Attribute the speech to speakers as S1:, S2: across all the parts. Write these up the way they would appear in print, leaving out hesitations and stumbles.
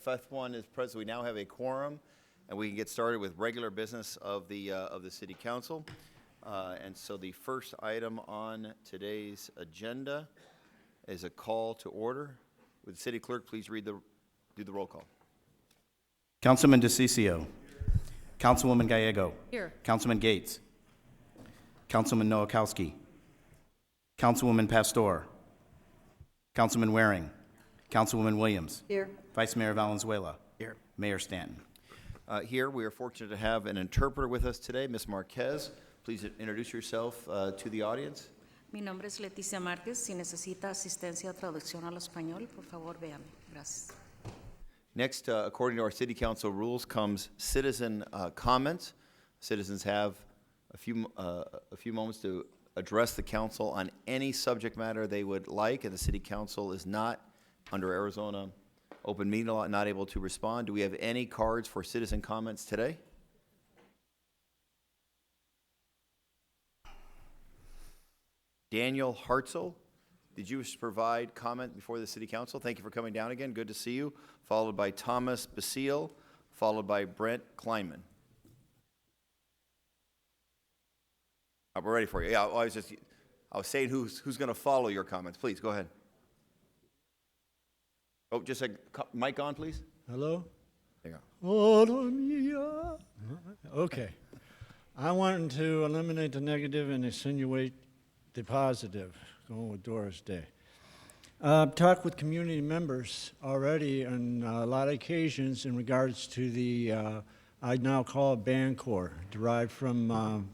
S1: fifth one is present. We now have a quorum, and we can get started with regular business of the City Council. And so the first item on today's agenda is a call to order. Would the City Clerk please do the roll call?
S2: Councilman DeCiccio. Councilwoman Gallego.
S3: Here.
S2: Councilman Gates. Councilman Nowakowski. Councilwoman Pastor. Councilman Waring. Councilwoman Williams.
S3: Here.
S2: Vice Mayor Valenzuela. Here. Mayor Stanton.
S1: Here, we are fortunate to have an interpreter with us today, Ms. Marquez. Please introduce yourself to the audience.
S3: Mi nombre es Leticia Márquez. Si necesita asistencia o traducción al español, por favor, véame. Gracias.
S1: Next, according to our City Council rules, comes citizen comments. Citizens have a few moments to address the council on any subject matter they would like, and the City Council is not, under Arizona open meeting law, not able to respond. Do we have any cards for citizen comments today? Daniel Hartzell, did you provide comment before the City Council? Thank you for coming down again. Good to see you. Followed by Thomas Basile, followed by Brent Kleinman. We're ready for you. Yeah, I was saying who's going to follow your comments. Please, go ahead. Oh, just a mic on, please.
S4: Hello?
S1: There you
S4: go. Okay. I wanted to eliminate the negative and insinuate the positive, going with Doris Day. I've talked with community members already on a lot of occasions in regards to the, I now call it band corps, derived from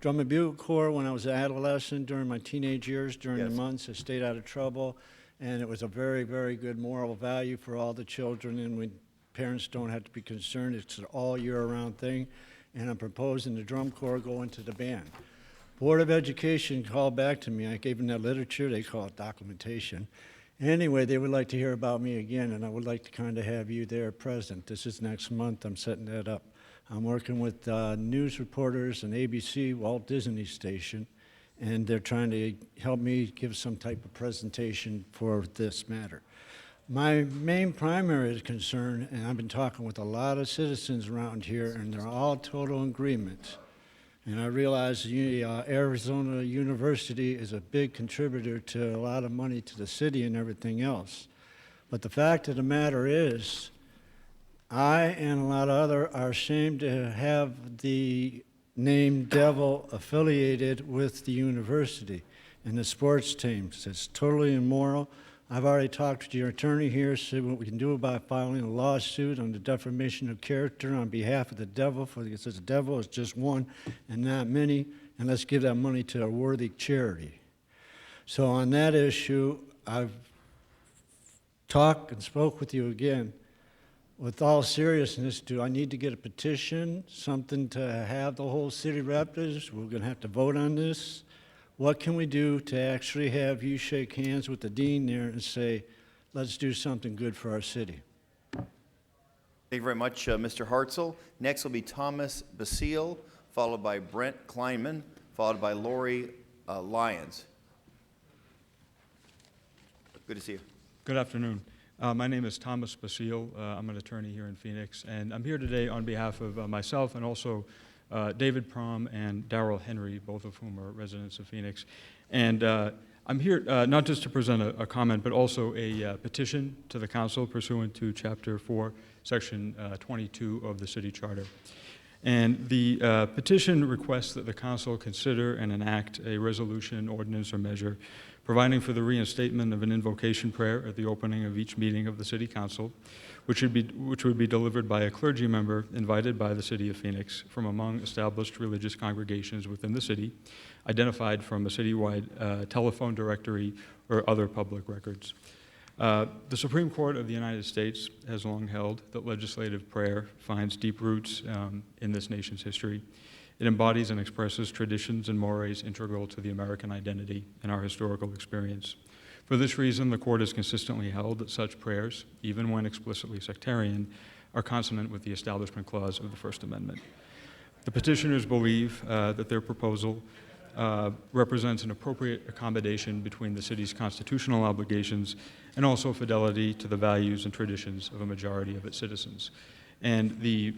S4: drum and bugle corps when I was an adolescent during my teenage years, during the months I stayed out of trouble. And it was a very, very good moral value for all the children, and when parents don't have to be concerned, it's an all year round thing. And I'm proposing the drum corps go into the band. Board of Education called back to me. I gave them that literature. They call it documentation. Anyway, they would like to hear about me again, and I would like to kind of have you there present. This is next month. I'm setting that up. I'm working with news reporters and ABC, Walt Disney Station, and they're trying to help me give some type of presentation for this matter. My main primary concern, and I've been talking with a lot of citizens around here, and they're all total agreement. And I realize Arizona University is a big contributor to a lot of money to the city and everything else. But the fact of the matter is, I and a lot of others are ashamed to have the name Devil affiliated with the university and the sports teams. It's totally immoral. I've already talked to your attorney here, see what we can do about filing a lawsuit on the defamation of character on behalf of the Devil, because the Devil is just one and not many, and let's give that money to a worthy charity. So on that issue, I've talked and spoke with you again. With all seriousness, do I need to get a petition, something to have the whole city Raptors? We're going to have to vote on this. What can we do to actually have you shake hands with the dean there and say, let's do something good for our city?
S1: Thank you very much, Mr. Hartzell. Next will be Thomas Basile, followed by Brent Kleinman, followed by Lori Lyons. Good to see you.
S5: Good afternoon. My name is Thomas Basile. I'm an attorney here in Phoenix, and I'm here today on behalf of myself and also David Prom and Darrell Henry, both of whom are residents of Phoenix. And I'm here not just to present a comment, but also a petition to the council pursuant to Chapter 4, Section 22 of the City Charter. And the petition requests that the council consider and enact a resolution, ordinance, or measure providing for the reinstatement of an invocation prayer at the opening of each meeting of the City Council, which would be delivered by a clergy member invited by the City of Phoenix from among established religious congregations within the city, identified from a citywide telephone directory or other public records. The Supreme Court of the United States has long held that legislative prayer finds deep roots in this nation's history. It embodies and expresses traditions and mores integral to the American identity and our historical experience. For this reason, the court has consistently held that such prayers, even when explicitly sectarian, are consonant with the Establishment Clause of the First Amendment. The petitioners believe that their proposal represents an appropriate accommodation between the city's constitutional obligations and also fidelity to the values and traditions of a majority of its citizens. And the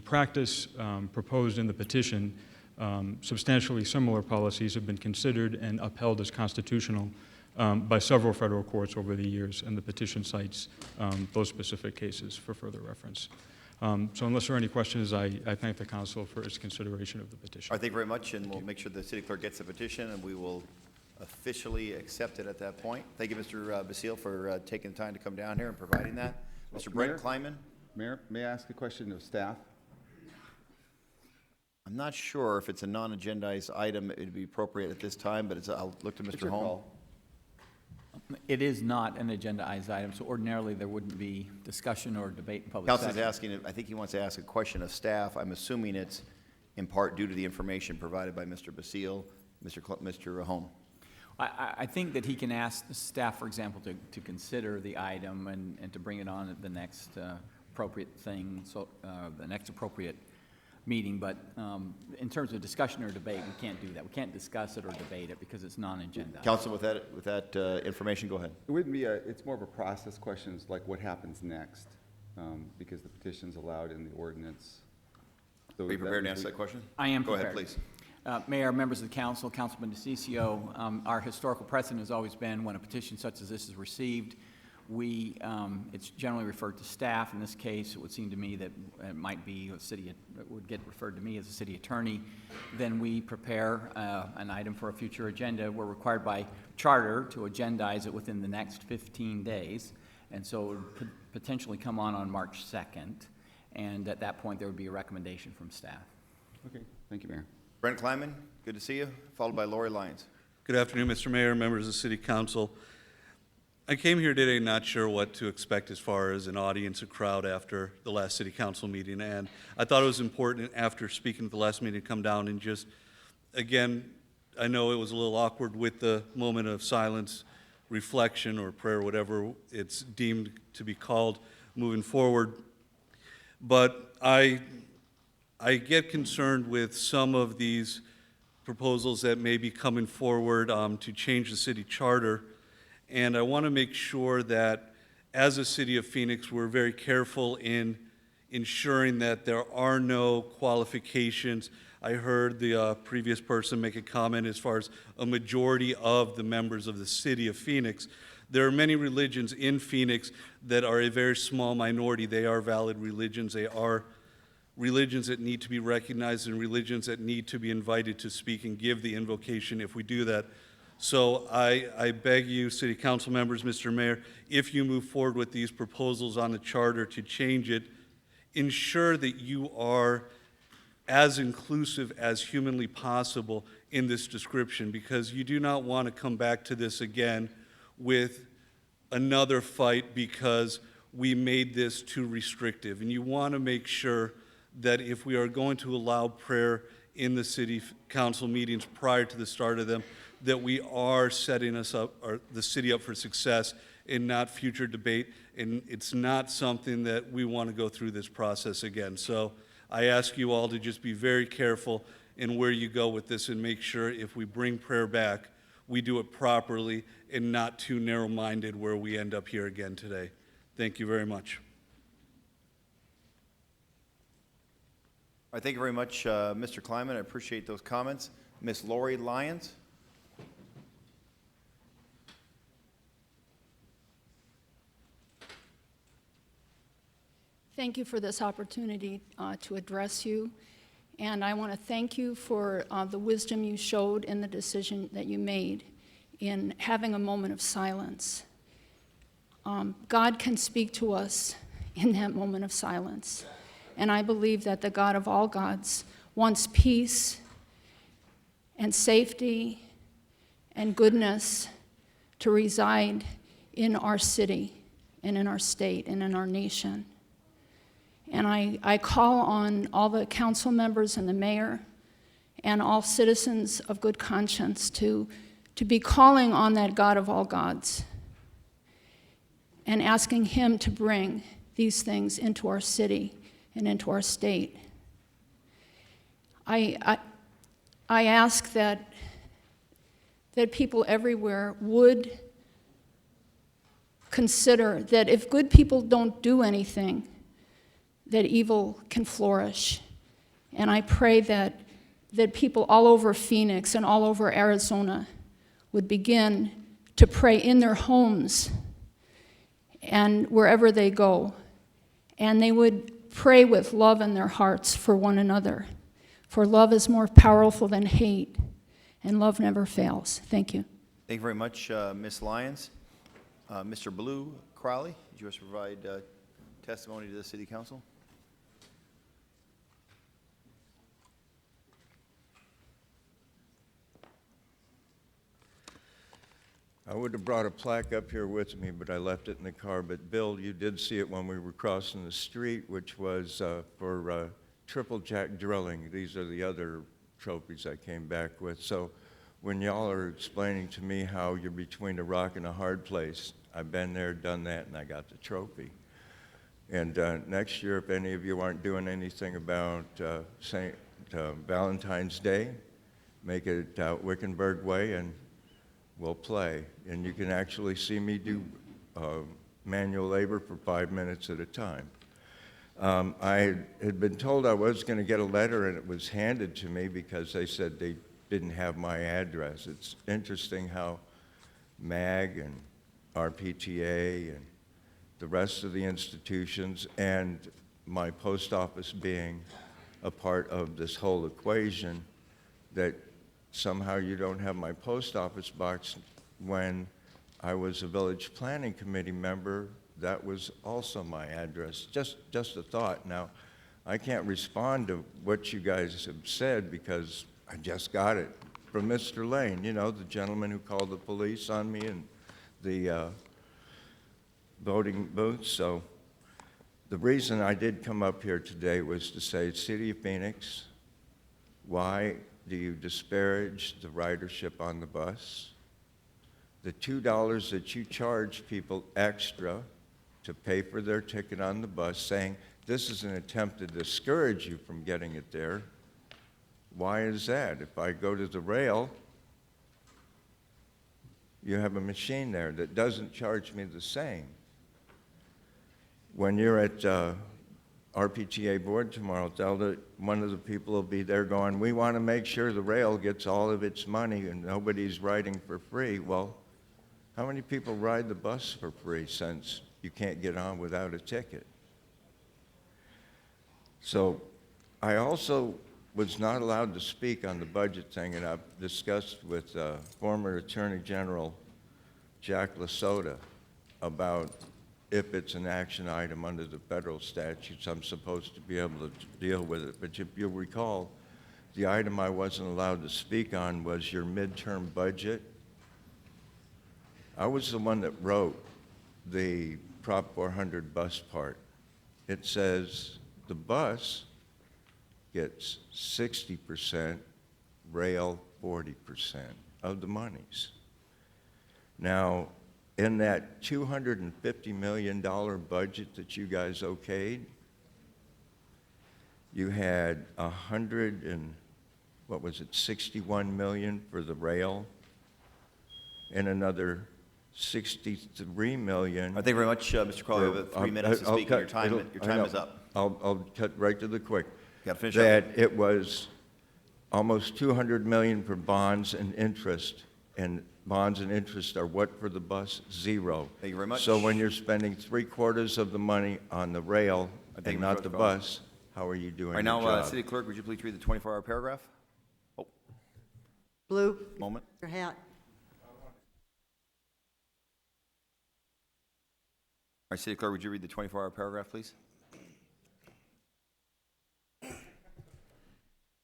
S5: practice proposed in the petition, substantially similar policies have been considered and upheld as constitutional by several federal courts over the years, and the petition cites those specific cases for further reference. So unless there are any questions, I thank the council for its consideration of the petition.
S1: All right, thank you very much, and we'll make sure the city clerk gets the petition, and we will officially accept it at that point. Thank you, Mr. Basile, for taking the time to come down here and providing that. Mr. Brent
S6: Mayor?
S1: Kleiman?
S6: Mayor, may I ask a question of staff?
S1: I'm not sure if it's a non-agendized item, it'd be appropriate at this time, but I'll look to
S6: It's
S1: Mr.
S6: your
S1: Holm.
S6: call.
S7: It is not an agendized item, so ordinarily there wouldn't be discussion or debate in public
S1: Council's
S7: session.
S1: asking, I think he wants to ask a question of staff. I'm assuming it's in part due to the information provided by Mr. Basile, Mr. Holm.
S7: I think that he can ask the staff, for example, to consider the item and to bring it on at the next appropriate thing, so the next appropriate meeting. But in terms of discussion or debate, we can't do that. We can't discuss it or debate it because it's non-agenda.
S1: Council, with that information, go ahead.
S6: It wouldn't be it's more of a process question, it's like what happens next, because the petition's allowed in the ordinance. So
S1: Are you prepared to answer
S6: we-
S1: that question?
S7: I am
S1: Go ahead,
S7: prepared.
S1: please.
S7: Mayor, members of the council, Councilman DeCiccio, our historical precedent has always been when a petition such as this is received, it's generally referred to staff. In this case, it would seem to me that it might be it would get referred to me as a city attorney. Then we prepare an item for a future agenda. We're required by charter to agendize it within the next 15 days. And so it would potentially come on March 2nd. And at that point, there would be a recommendation from staff.
S6: Okay, thank you, Mayor.
S1: Brent Kleiman, good to see you, followed by Lori Lyons.
S8: Good afternoon, Mr. Mayor, members of the City Council. I came here today not sure what to expect as far as an audience, a crowd after the last City Council meeting, and I thought it was important after speaking at the last meeting to come down and just, again, I know it was a little awkward with the moment of silence, reflection, or prayer, whatever it's deemed to be called moving forward, but I get concerned with some of these proposals that may be coming forward to change the city charter. And I want to make sure that as a city of Phoenix, we're very careful in ensuring that there are no qualifications. I heard the previous person make a comment as far as a majority of the members of the city of Phoenix. There are many religions in Phoenix that are a very small minority. They are valid religions. They are religions that need to be recognized and religions that need to be invited to speak and give the invocation if we do that. So I beg you, City Council members, Mr. Mayor, if you move forward with these proposals on the charter to change it, ensure that you are as inclusive as humanly possible in this description, because you do not want to come back to this again with another fight because we made this too restrictive. And you want to make sure that if we are going to allow prayer in the City Council meetings prior to the start of them, that we are setting us up, or the city up for success and not future debate. And it's not something that we want to go through this process again. So I ask you all to just be very careful in where you go with this and make sure if we bring prayer back, we do it properly and not too narrow-minded where we end up here again today. Thank you very much.
S1: All right, thank you very much, Mr. Kleiman. I appreciate those comments. Ms. Lori Lyons?
S9: Thank you for this opportunity to address you, and I want to thank you for the wisdom you showed in the decision that you made in having a moment of silence. God can speak to us in that moment of silence, and I believe that the God of all gods wants peace and safety and goodness to reside in our city and in our state and in our nation. And I call on all the council members and the mayor and all citizens of good conscience to be calling on that God of all gods and asking him to bring these things into our city and into our state. I ask that people everywhere would consider that if good people don't do anything, that evil can flourish. And I pray that people all over Phoenix and all over Arizona would begin to pray in their homes and wherever they go. And they would pray with love in their hearts for one another. For love is more powerful than hate, and love never fails. Thank you.
S1: Thank you very much, Ms. Lyons. Mr. Blue Crowley, did you wish to provide testimony to the City Council?
S10: I would have brought a plaque up here with me, but I left it in the car. But Bill, you did see it when we were crossing the street, which was for triple jack drilling. These are the other trophies I came back with. So when y'all are explaining to me how you're between a rock and a hard place, I've been there, done that, and I got the trophy. And next year, if any of you aren't doing anything about Valentine's Day, make it out Wickenburg Way, and we'll play. And you can actually see me do manual labor for 5 minutes at a time. I had been told I was going to get a letter, and it was handed to me because they said they didn't have my address. It's interesting how MAG and RPTA and the rest of the institutions and my post office being a part of this whole equation, that somehow you don't have my post office box. When I was a village planning committee member, that was also my address. Just a thought. Now, I can't respond to what you guys have said because I just got it from Mr. Lane, you know, the gentleman who called the police on me in the voting booth. So the reason I did come up here today was to say, City of Phoenix, why do you disparage the ridership on the bus? The $2 that you charge people extra to pay for their ticket on the bus, saying this is an attempt to discourage you from getting it there. Why is that? If I go to the rail, you have a machine there that doesn't charge me the same. When you're at RPTA board tomorrow, one of the people will be there going, we want to make sure the rail gets all of its money and nobody's riding for free. Well, how many people ride the bus for free since you can't get on without a ticket? So I also was not allowed to speak on the budget thing, and I've discussed with former Attorney General Jack Lasota about if it's an action item under the federal statutes, I'm supposed to be able to deal with it. But if you'll recall, the item I wasn't allowed to speak on was your midterm budget. I was the one that wrote the Prop 400 bus part. It says the bus gets 60%, rail 40% of the monies. Now, in that $250 million budget that you guys okayed, you had 61 million for the rail, and another 63 million.
S1: Thank you very much, Mr. Crowley. You have 3 minutes to speak, and your time is up.
S10: I'll cut right to the quick.
S1: You gotta finish
S10: That
S1: up.
S10: it was almost 200 million for bonds and interest, and bonds and interest are what for the bus? Zero.
S1: Thank you very much.
S10: So when you're spending 3/4 of the money on the rail
S1: Thank
S10: and
S1: you,
S10: not
S1: Mr.
S10: the
S1: Crowley.
S10: bus, how are you doing
S1: Right
S10: your
S1: now,
S10: job?
S1: City Clerk, would you please read the 24-hour paragraph? Oh,
S11: Blue,
S1: moment.
S11: your hat.
S1: All right, City Clerk, would you read the 24-hour paragraph, please?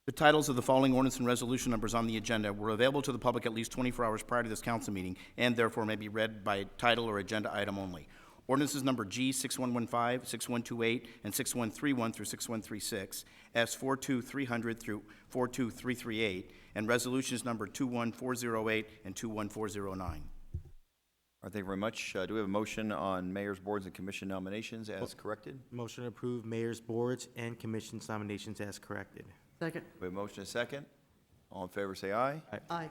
S2: The titles of the following ordinance and resolution numbers on the agenda were available to the public at least 24 hours prior to this council meeting and therefore may be read by title or agenda item only. Ordinances number G 6115, 6128, and 6131 through 6136, S 42300 through 42338, and resolutions number 21408 and 21409.
S1: All right, thank you very much. Do we have a motion on mayor's boards and commission nominations as corrected?
S12: Motion to approve mayor's boards and commission's nominations as corrected.
S11: Second.
S1: We have a motion and a second. All in favor, say aye.
S11: Aye.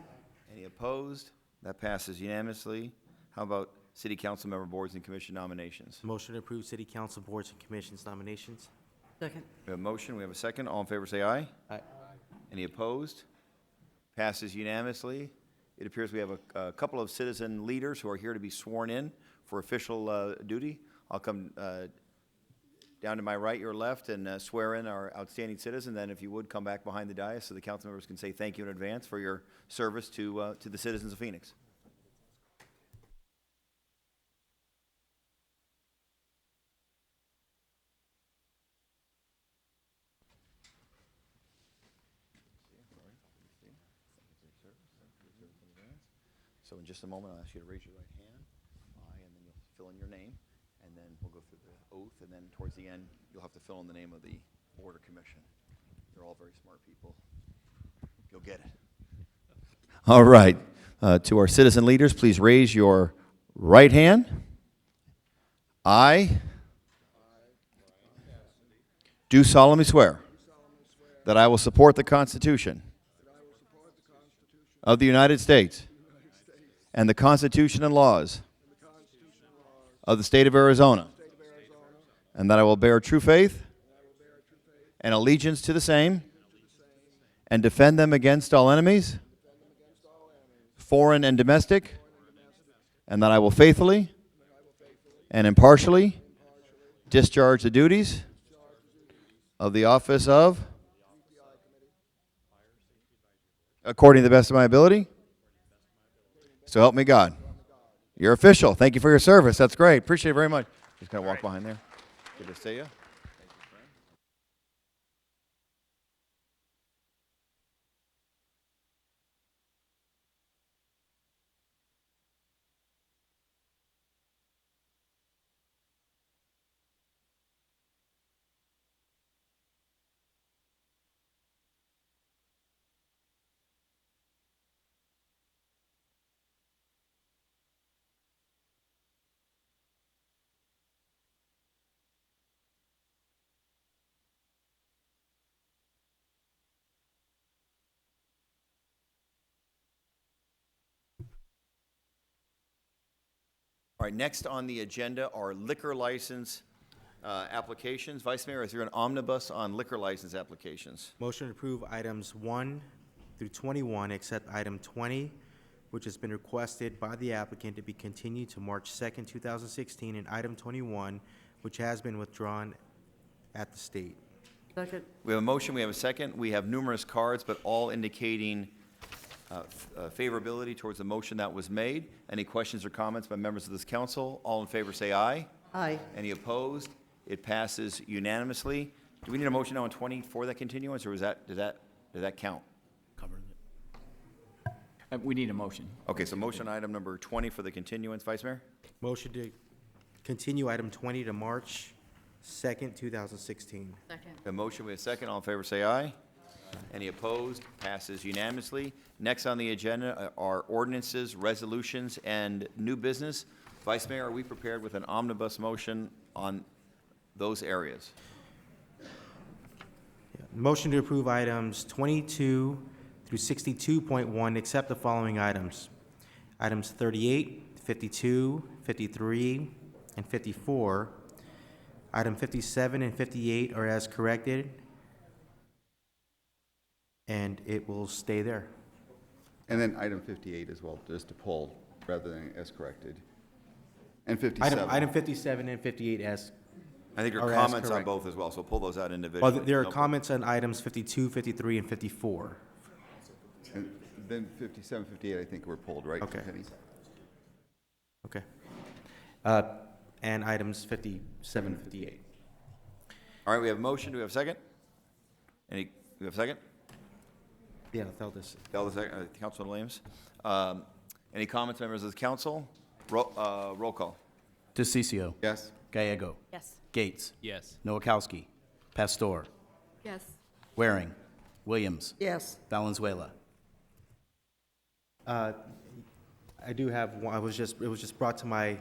S1: Any opposed? That passes unanimously. How about city council member boards and commission nominations?
S12: Motion to approve city council boards and commissions nominations.
S11: Second.
S1: We have a motion, we have a second. All in favor, say aye.
S12: Aye.
S1: Any opposed? Passes unanimously. It appears we have a couple of citizen leaders who are here to be sworn in for official duty. I'll come down to my right, your left, and swear in our outstanding citizen. Then if you would, come back behind the dais so the council members can say thank you in advance for your service to the citizens of Phoenix. So in just a moment, I'll ask you to raise your right hand, and then you'll fill in your name, and then we'll go through the oath, and then towards the end, you'll have to fill in the name of the board or commission. They're all very smart people. You'll get it. All right. To our citizen leaders, please raise your right hand. I do solemnly swear that I will support the Constitution of the United States and the Constitution and laws of the state of Arizona, and that I will bear true faith and allegiance to the same and defend them against all enemies, foreign and domestic, and that I will faithfully and impartially discharge the duties of the office of, according to the best of my ability. So help me God. You're official. Thank you for your service. That's great. Appreciate it very much. Just kind of walk behind there. Good to see you. All right, next on the agenda are liquor license applications. Vice Mayor, is there an omnibus on liquor license applications?
S12: Motion to approve items 1 through 21, except item 20, which has been requested by the applicant to be continued to March 2nd, 2016, and item 21, which has been withdrawn at the state.
S11: Second.
S1: We have a motion, we have a second. We have numerous cards, but all indicating favorability towards the motion that was made. Any questions or comments by members of this council? All in favor say aye.
S11: Aye.
S1: Any opposed? It passes unanimously. Do we need a motion now on 20 for that continuance, or did that count?
S7: We need a motion.
S1: Okay, so motion item number 20 for the continuance, Vice Mayor?
S12: Motion to continue item 20 to March 2nd, 2016.
S3: Second.
S1: A motion, we have a second. All in favor say aye. Any opposed? Passes unanimously. Next on the agenda are ordinances, resolutions, and new business. Vice Mayor, are we prepared with an omnibus motion on those areas?
S12: Motion to approve items 22 through 62.1, except the following items. Items 38, 52, 53, and 54. Item 57 and 58 are as corrected, and it will stay there.
S6: And then item 58 as well, just to pull rather than as corrected. And 57.
S12: Item 57 and 58 as,
S1: I think there are
S12: Are as
S1: comments on
S12: correct.
S1: both as well, so pull those out individually.
S12: well, there are
S1: No-
S12: comments on items 52, 53, and 54.
S6: And then 57, 58, I think were pulled, right?
S12: Okay.
S6: Penny?
S12: Okay. And items 57, 58.
S1: All right, we have a motion. Do we have a second? We have a second?
S12: Yeah, they'll just,
S1: Councilman Williams. Any comments, members of the council? Roll call.
S2: DeCiccio.
S6: Yes?
S2: Gallego.
S3: Yes.
S2: Gates.
S12: Yes.
S2: Noakowski. Pastor.
S3: Yes.
S2: Waring. Williams.
S11: Yes.
S2: Valenzuela.
S12: I do have one, it was just brought to my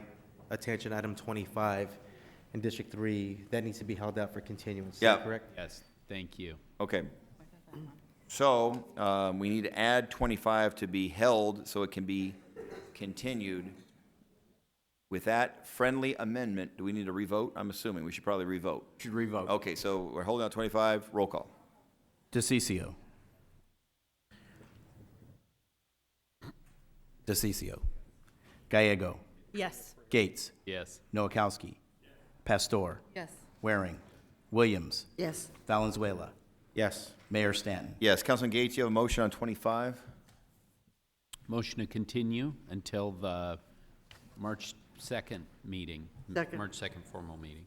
S12: attention, item 25 in District 3, that needs to be held out for continuance. Is that
S1: Yeah.
S12: correct?
S13: Yes, thank you.
S1: Okay. So we need to add 25 to be held so it can be continued. With that friendly amendment, do we need to revote? I'm assuming we should probably revote.
S7: Should revote.
S1: Okay, so we're holding on 25. Roll call.
S7: DeCiccio. DeCiccio. Gallego.
S11: Yes.
S7: Gates.
S13: Yes.
S7: Noakowski. Pastor.
S11: Yes.
S7: Waring. Williams.
S11: Yes.
S7: Valenzuela.
S12: Yes.
S7: Mayor Stanton.
S1: Yes, Councilman Gates, you have a motion on 25.
S13: Motion to continue until the March 2nd meeting.
S11: Second.
S13: March 2nd formal meeting.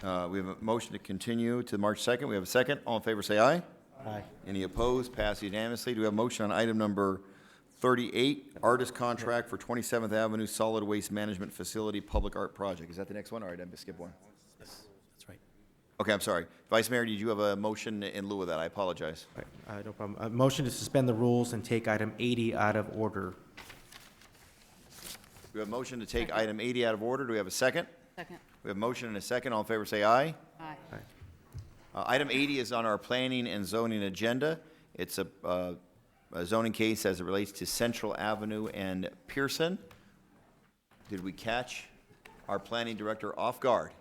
S1: We have a motion to continue to March 2nd. We have a second. All in favor, say aye.
S12: Aye.
S1: Any opposed? Passed unanimously. Do we have a motion on item number 38, artist contract for 27th Avenue Solid Waste Management Facility Public Art Project? Is that the next one? All right, I skipped one.
S7: That's right.
S1: Okay, I'm sorry. Vice Mayor, did you have a motion in lieu of that? I apologize.
S12: No problem. A motion to suspend the rules and take item 80 out of order.
S1: We have a motion to take item 80 out of order. Do we have a second?
S11: Second.
S1: We have a motion and a second. All in favor, say aye.
S11: Aye.
S1: Item 80 is on our planning and zoning agenda. It's a zoning case as it relates to Central Avenue and Pearson. Did we catch our planning director off guard?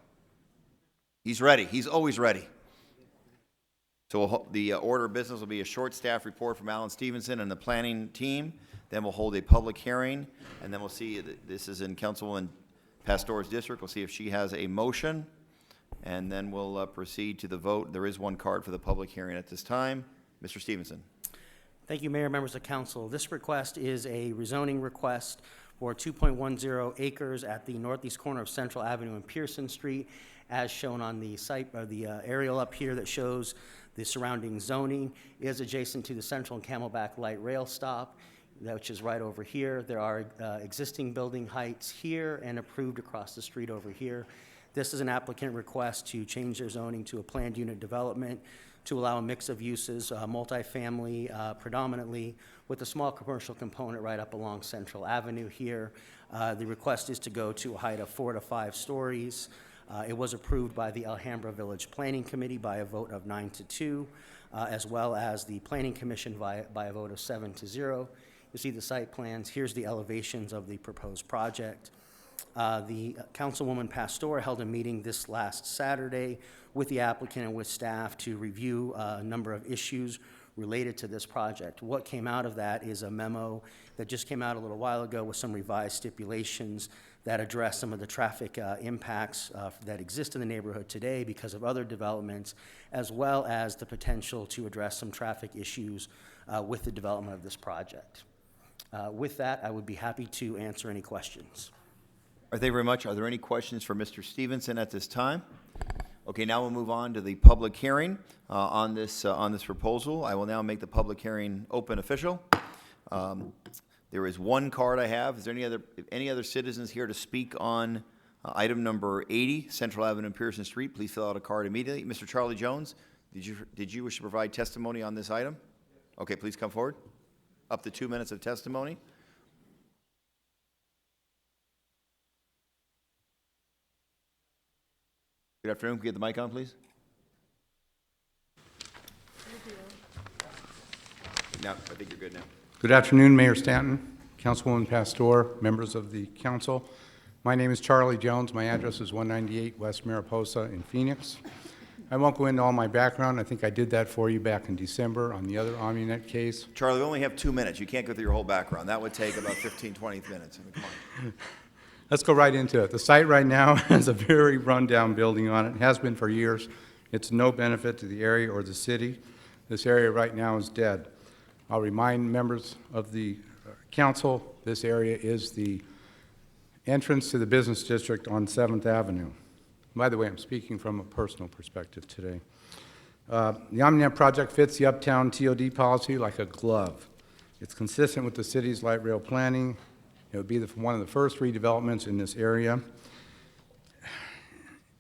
S1: He's ready. He's always ready. So the order of business will be a short staff report from Alan Stevenson and the planning team. Then we'll hold a public hearing, and then we'll see, this is in Councilwoman Pastor's district. We'll see if she has a motion, and then we'll proceed to the vote. There is one card for the public hearing at this time. Mr. Stevenson.
S14: Thank you, Mayor, members of council. This request is a rezoning request for 2.10 acres at the northeast corner of Central Avenue and Pearson Street, as shown on the site, or the aerial up here that shows the surrounding zoning is adjacent to the Central and Camelback Light Rail Stop, which is right over here. There are existing building heights here and approved across the street over here. This is an applicant request to change their zoning to a planned unit development to allow a mix of uses, multifamily predominantly, with a small commercial component right up along Central Avenue here. The request is to go to a height of 4 to 5 stories. It was approved by the Alhambra Village Planning Committee by a vote of 9-2, as well as the Planning Commission by a vote of 7-0. You see the site plans. Here's the elevations of the proposed project. The Councilwoman Pastor held a meeting this last Saturday with the applicant and with staff to review a number of issues related to this project. What came out of that is a memo that just came out a little while ago with some revised stipulations that address some of the traffic impacts that exist in the neighborhood today because of other developments, as well as the potential to address some traffic issues with the development of this project. With that, I would be happy to answer any questions.
S1: Thank you very much. Are there any questions for Mr. Stevenson at this time? Okay, now we'll move on to the public hearing on this proposal. I will now make the public hearing open official. There is one card I have. Is there any other citizens here to speak on item number 80, Central Avenue and Pearson Street? Please fill out a card immediately. Mr. Charlie Jones, did you wish to provide testimony on this item? Okay, please come forward. Up to 2 minutes of testimony. Good afternoon. Can we get the mic on, please? No, I think you're good now.
S15: Good afternoon, Mayor Stanton, Councilwoman Pastor, members of the council. My name is Charlie Jones. My address is 198 West Mariposa in Phoenix. I won't go into all my background. I think I did that for you back in December on the other Omninet case.
S1: Charlie, we only have 2 minutes. You can't go through your whole background. That would take about 15, 20 minutes. I mean, come on.
S15: Let's go right into it. The site right now has a very rundown building on it. It has been for years. It's no benefit to the area or the city. This area right now is dead. I'll remind members of the council, this area is the entrance to the business district on 7th Avenue. By the way, I'm speaking from a personal perspective today. The Omninet project fits the Uptown TOD policy like a glove. It's consistent with the city's light rail planning. It would be one of the first redevelopments in this area.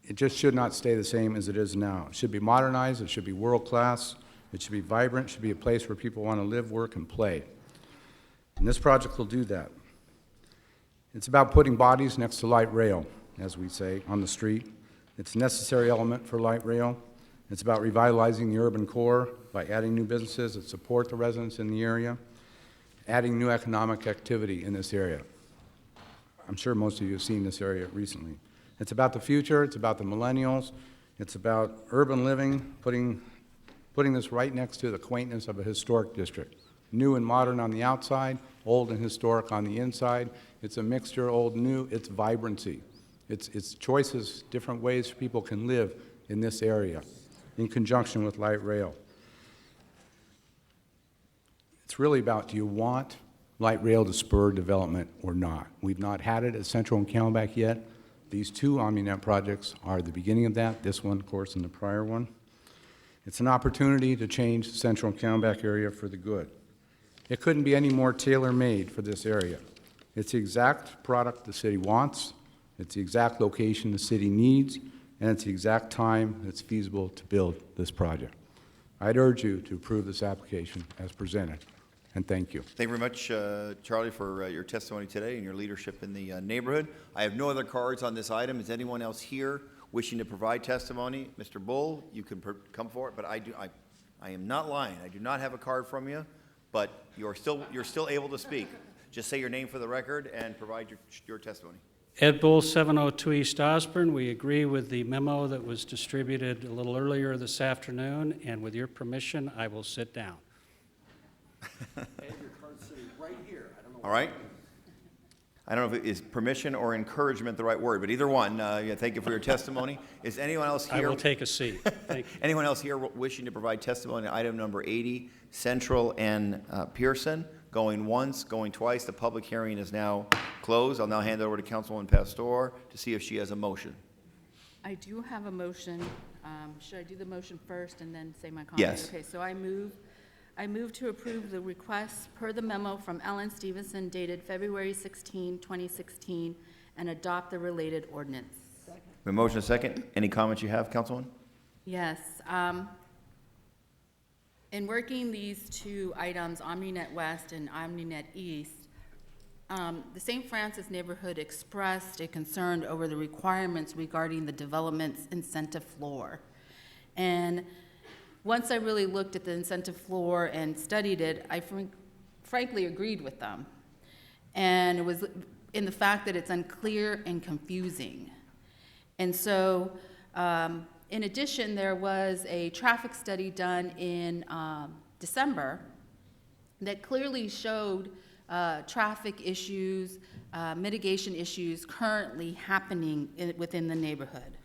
S15: It just should not stay the same as it is now. It should be modernized. It should be world-class. It should be vibrant. It should be a place where people want to live, work, and play. And this project will do that. It's about putting bodies next to light rail, as we say, on the street. It's a necessary element for light rail. It's about revitalizing the urban core by adding new businesses that support the residents in the area, adding new economic activity in this area. I'm sure most of you have seen this area recently. It's about the future, it's about the millennials, it's about urban living, putting this right next to the quaintness of a historic district. New and modern on the outside, old and historic on the inside. It's a mixture, old, new, it's vibrancy. It's choices, different ways people can live in this area in conjunction with light rail. It's really about, do you want light rail to spur development or not? We've not had it at Central and Camelback yet. These two OmniNet projects are the beginning of that, this one, of course, and the prior one. It's an opportunity to change the Central and Camelback area for the good. It couldn't be any more tailor-made for this area. It's the exact product the city wants, it's the exact location the city needs, and it's the exact time that's feasible to build this project. I'd urge you to approve this application as presented, and thank you.
S1: Thank you very much, Charlie, for your testimony today and your leadership in the neighborhood. I have no other cards on this item. Is anyone else here wishing to provide testimony? Mr. Bull, you can come forward, but I am not lying. I do not have a card from you, but you're still able to speak. Just say your name for the record and provide your testimony.
S16: Ed Bull, 702 East Osborne. We agree with the memo that was distributed a little earlier this afternoon, and with your permission, I will sit down.
S1: All right. I don't know if it is permission or encouragement the right word, but either one. Yeah, thank you for your testimony. Is anyone else here?
S16: I will take a seat. Thank you.
S1: Anyone else here wishing to provide testimony on item number 80, Central and Pearson? Going once, going twice. The public hearing is now closed. I'll now hand it over to Councilwoman Pastor to see if she has a motion.
S17: I do have a motion. Should I do the motion first and then say my comments?
S1: Yes.
S17: Okay, so I move to approve the request per the memo from Ellen Stevenson dated February 16, 2016, and adopt the related ordinance.
S1: A motion, a second. Any comments you have, Councilwoman?
S17: Yes. In working these two items, OmniNet West and OmniNet East, the St. Francis neighborhood expressed a concern over the requirements regarding the development's incentive floor. And once I really looked at the incentive floor and studied it, I frankly agreed with them. And it was in the fact that it's unclear and confusing. And so, in addition, there was a traffic study done in December that clearly showed traffic issues, mitigation issues currently happening within the neighborhood.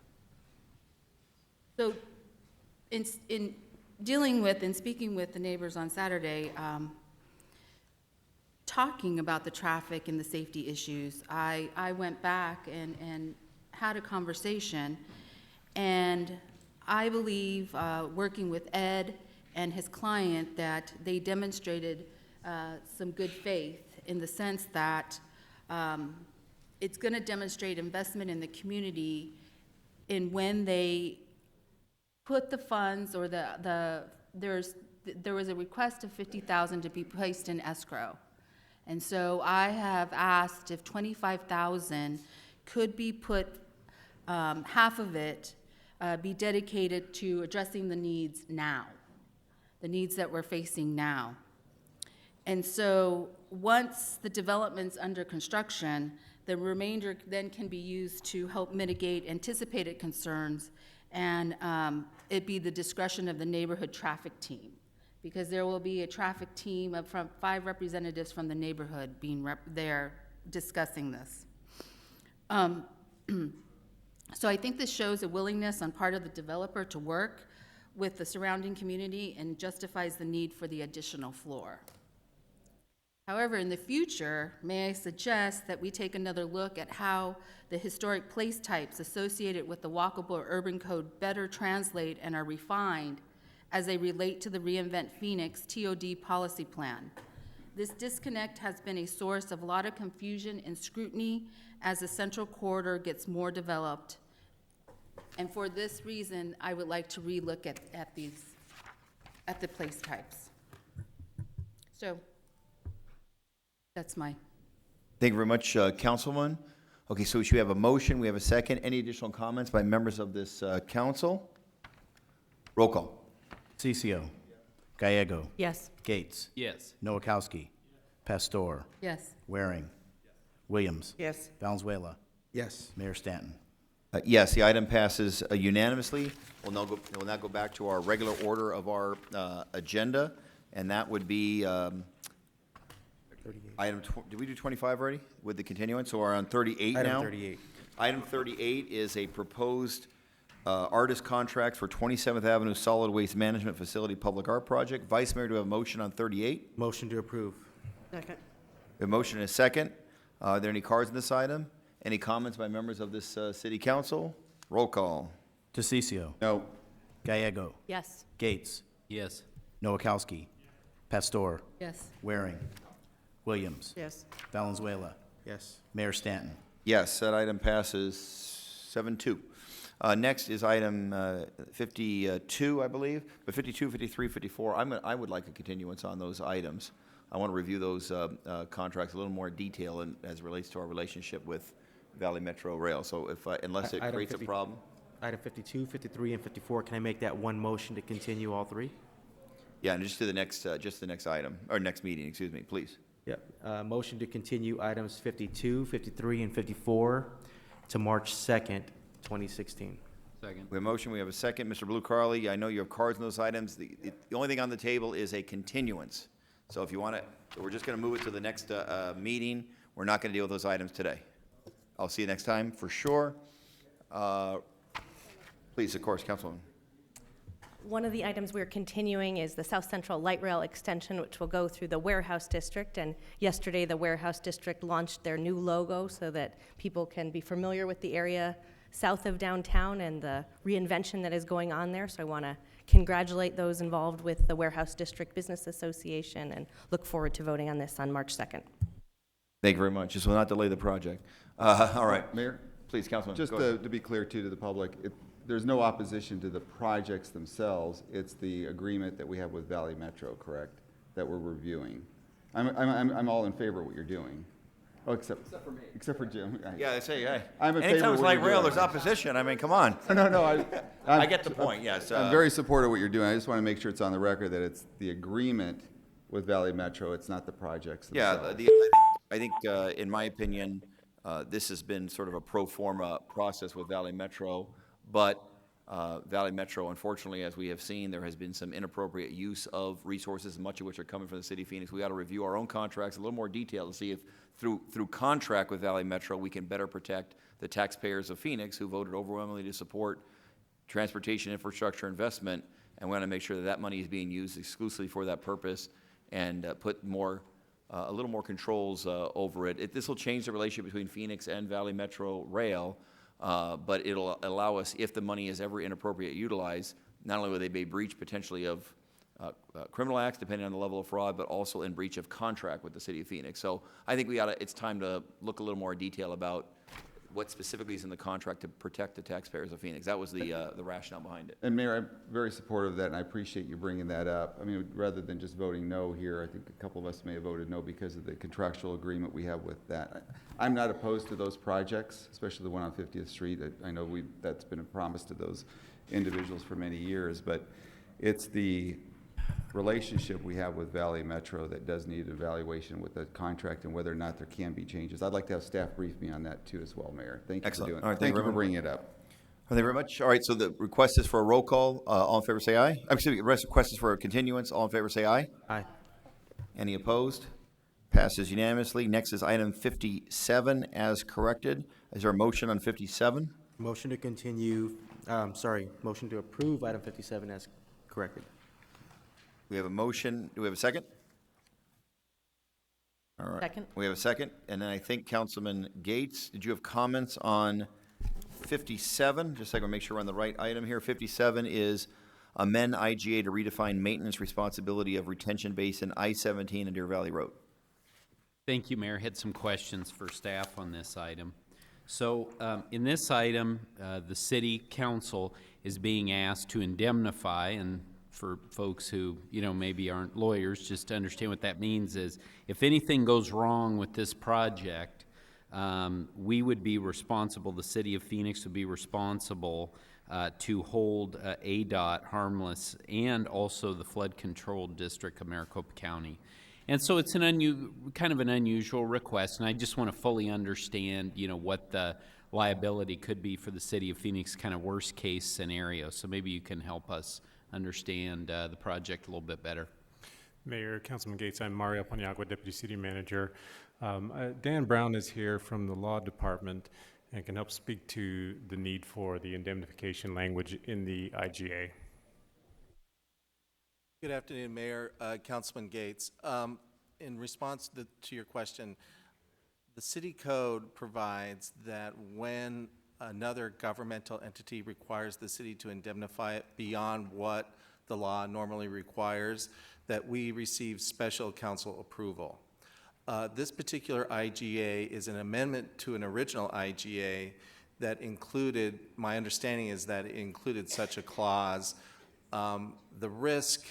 S17: So in dealing with and speaking with the neighbors on Saturday, talking about the traffic and the safety issues, I went back and had a conversation. And I believe, working with Ed and his client, that they demonstrated some good faith in the sense that it's going to demonstrate investment in the community in when they put the funds, or there was a request of $50,000 to be placed in escrow. And so I have asked if $25,000 could be put, half of it, be dedicated to addressing the needs now, the needs that we're facing now. And so once the development's under construction, the remainder then can be used to help mitigate anticipated concerns, and it be the discretion of the neighborhood traffic team, because there will be a traffic team of 5 representatives from the neighborhood being there discussing this. So I think this shows a willingness on part of the developer to work with the surrounding community and justifies the need for the additional floor. However, in the future, may I suggest that we take another look at how the historic place types associated with the walkable urban code better translate and are refined as they relate to the Reinvent Phoenix TOD policy plan. This disconnect has been a source of a lot of confusion and scrutiny as the central corridor gets more developed. And for this reason, I would like to relook at the place types. So that's my.
S1: Thank you very much, Councilwoman. Okay, so we have a motion, we have a second. Any additional comments by members of this council? Roll call.
S2: DeCiccio. Gallego.
S3: Yes.
S2: Gates.
S13: Yes.
S2: Noakowski. Pastor.
S17: Yes.
S2: Waring. Williams.
S11: Yes.
S2: Valenzuela.
S12: Yes.
S2: Mayor Stanton.
S1: Yes, the item passes unanimously. We'll now go back to our regular order of our agenda, and that would be did we do 25 already with the continuance, or on 38 now?
S12: Item 38.
S1: Item 38 is a proposed artist contract for 27th Avenue Solid Waste Management Facility Public Art Project. Vice Mayor, do we have a motion on 38?
S12: Motion to approve.
S11: Second.
S1: A motion and a second. Are there any cards in this item? Any comments by members of this city council? Roll call.
S2: DeCiccio.
S6: No.
S2: Gallego.
S3: Yes.
S2: Gates.
S13: Yes.
S2: Noakowski. Pastor.
S17: Yes.
S2: Waring. Williams.
S11: Yes.
S2: Valenzuela.
S12: Yes.
S2: Mayor Stanton.
S1: Yes, that item passes 7-2. Next is item 52, I believe, but 52, 53, 54, I would like a continuance on those items. I want to review those contracts a little more detail as it relates to our relationship with Valley Metro Rail. So if, unless it
S12: Item
S1: creates a
S12: 50
S1: problem.
S12: Item 52, 53, and 54, can I make that one motion to continue all three?
S1: Yeah, and just to the next item, or next meeting, excuse me, please.
S12: Yep. Motion to continue items 52, 53, and 54 to March 2nd, 2016.
S13: Second.
S1: We have a motion, we have a second. Mr. Blue Carly, I know you have cards on those items. The only thing on the table is a continuance. So if you want to, we're just going to move it to the next meeting. We're not going to deal with those items today. I'll see you next time, for sure. Please, of course, Councilwoman.
S18: One of the items we're continuing is the South Central Light Rail extension, which will go through the Warehouse District. And yesterday, the Warehouse District launched their new logo so that people can be familiar with the area south of downtown and the reinvention that is going on there. So I want to congratulate those involved with the Warehouse District Business Association and look forward to voting on this on March 2nd.
S1: Thank you very much. This will not delay the project. All right.
S6: Mayor?
S1: Please, Councilman.
S6: Just
S1: go ahead.
S6: to be clear, too, to the public, there's no opposition to the projects themselves. It's the agreement that we have with Valley Metro, correct, that we're reviewing. I'm all in favor of what you're doing. Oh, except for me. Except for Jim.
S1: Yeah, I say, hey.
S6: I'm in favor
S1: Anytime
S6: of
S1: it's
S6: what
S1: light
S6: you're
S1: rail,
S6: doing.
S1: there's opposition. I mean, come on.
S6: No,
S1: I get the point, yes.
S6: I'm very supportive of what you're doing. I just want to make sure it's on the record that it's the agreement with Valley Metro. It's not the projects themselves.
S1: Yeah, I think, in my opinion, this has been sort of a pro forma process with Valley Metro, but Valley Metro, unfortunately, as we have seen, there has been some inappropriate use of resources, much of which are coming from the city of Phoenix. We ought to review our own contracts in a little more detail to see if through contract with Valley Metro, we can better protect the taxpayers of Phoenix who voted overwhelmingly to support transportation infrastructure investment, and we want to make sure that that money is being used exclusively for that purpose and put a little more controls over it. This will change the relationship between Phoenix and Valley Metro Rail, but it'll allow us, if the money is ever inappropriately utilized, not only will they be breach potentially of criminal acts, depending on the level of fraud, but also in breach of contract with the city of Phoenix. So I think it's time to look a little more detail about what specifically is in the contract to protect the taxpayers of Phoenix. That was the rationale behind it.
S6: And Mayor, I'm very supportive of that, and I appreciate you bringing that up. I mean, rather than just voting no here, I think a couple of us may have voted no because of the contractual agreement we have with that. I'm not opposed to those projects, especially the one on 50th Street. I know that's been a promise to those individuals for many years, but it's the relationship we have with Valley Metro that does need evaluation with the contract and whether or not there can be changes. I'd like to have staff brief me on that too as well, Mayor. Thank you
S1: Excellent.
S6: for doing
S1: All right,
S6: it. Thank you
S1: very
S6: for
S1: much.
S6: bringing it up.
S1: Thank you very much. All right, so the request is for a roll call. All in favor, say aye. Excuse me, the request is for a continuance. All in favor, say aye.
S12: Aye.
S1: Any opposed? Passes unanimously. Next is item 57 as corrected. Is there a motion on 57?
S12: Motion to continue, motion to approve item 57 as corrected.
S1: We have a motion. Do we have a second? All right.
S18: Second.
S1: We have a second. And then I think Councilman Gates, did you have comments on 57? Just a second, make sure we're on the right item here. 57 is amend IGA to redefine maintenance responsibility of retention basin I-17 and Deer Valley Road.
S13: Thank you, Mayor. Had some questions for staff on this item. So in this item, the city council is being asked to indemnify, and for folks who, maybe aren't lawyers, just to understand what that means is if anything goes wrong with this project, we would be responsible, the city of Phoenix would be responsible to hold ADOT harmless and also the flood control district of Maricopa County. And so it's kind of an unusual request, and I just want to fully understand, what the liability could be for the city of Phoenix, kind of worst case scenario. So maybe you can help us understand the project a little bit better.
S19: Mayor, Councilman Gates, I'm Mario Paniagua, Deputy City Manager. Dan Brown is here from the Law Department and can help speak to the need for the indemnification language in the IGA.
S20: Good afternoon, Mayor, Councilman Gates. In response to your question, the city code provides that when another governmental entity requires the city to indemnify it beyond what the law normally requires, that we receive special council approval. This particular IGA is an amendment to an original IGA that included, my understanding is that it included such a clause. The risk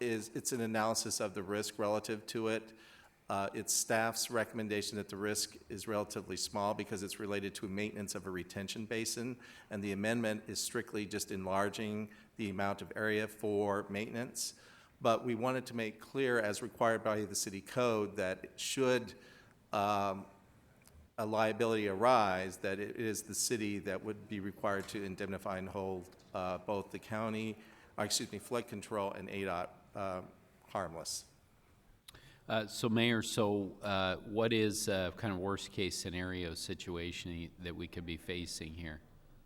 S20: it's an analysis of the risk relative to it. It's staff's recommendation that the risk is relatively small because it's related to maintenance of a retention basin, and the amendment is strictly just enlarging the amount of area for maintenance. But we wanted to make clear, as required by the city code, that should a liability arise, that it is the city that would be required to indemnify and hold both the county, flood control and ADOT harmless.
S13: So Mayor, what is kind of worst case scenario situation that we could be facing here?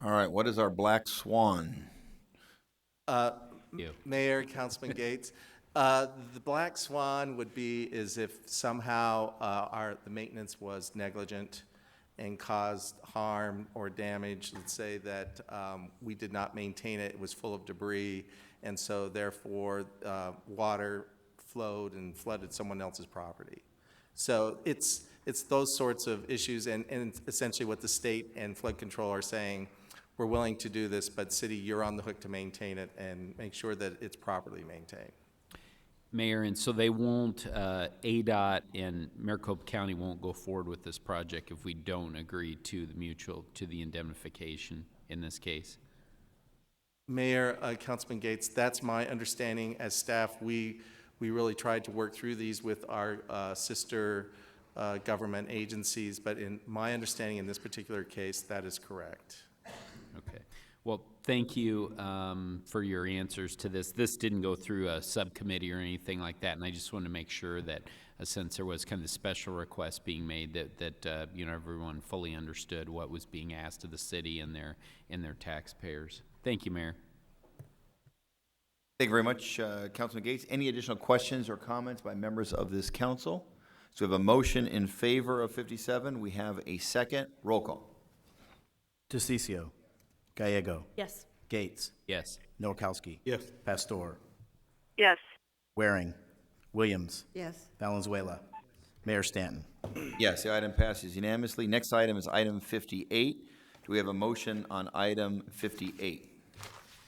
S1: All right, what is our black swan?
S20: Mayor, Councilman Gates, the black swan would be is if somehow the maintenance was negligent and caused harm or damage. Let's say that we did not maintain it, it was full of debris, and so therefore water flowed and flooded someone else's property. So it's those sorts of issues, and essentially what the state and flood control are saying, we're willing to do this, but city, you're on the hook to maintain it and make sure that it's properly maintained.
S13: Mayor, and so they won't, ADOT and Maricopa County won't go forward with this project if we don't agree to the indemnification in this case?
S20: Mayor, Councilman Gates, that's my understanding. As staff, we really tried to work through these with our sister government agencies, but in my understanding in this particular case, that is correct.
S13: Okay. Well, thank you for your answers to this. This didn't go through a subcommittee or anything like that, and I just wanted to make sure that since there was kind of a special request being made, that everyone fully understood what was being asked of the city and their taxpayers. Thank you, Mayor.
S1: Thank you very much, Councilman Gates. Any additional questions or comments by members of this council? So we have a motion in favor of 57. We have a second. Roll call.
S2: DeCiccio. Gallego.
S18: Yes.
S2: Gates.
S13: Yes.
S2: Norkowski.
S15: Yes.
S2: Pastor.
S11: Yes.
S2: Waring. Williams.
S11: Yes.
S2: Valenzuela. Mayor Stanton.
S1: Yes, the item passes unanimously. Next item is item 58. Do we have a motion on item 58?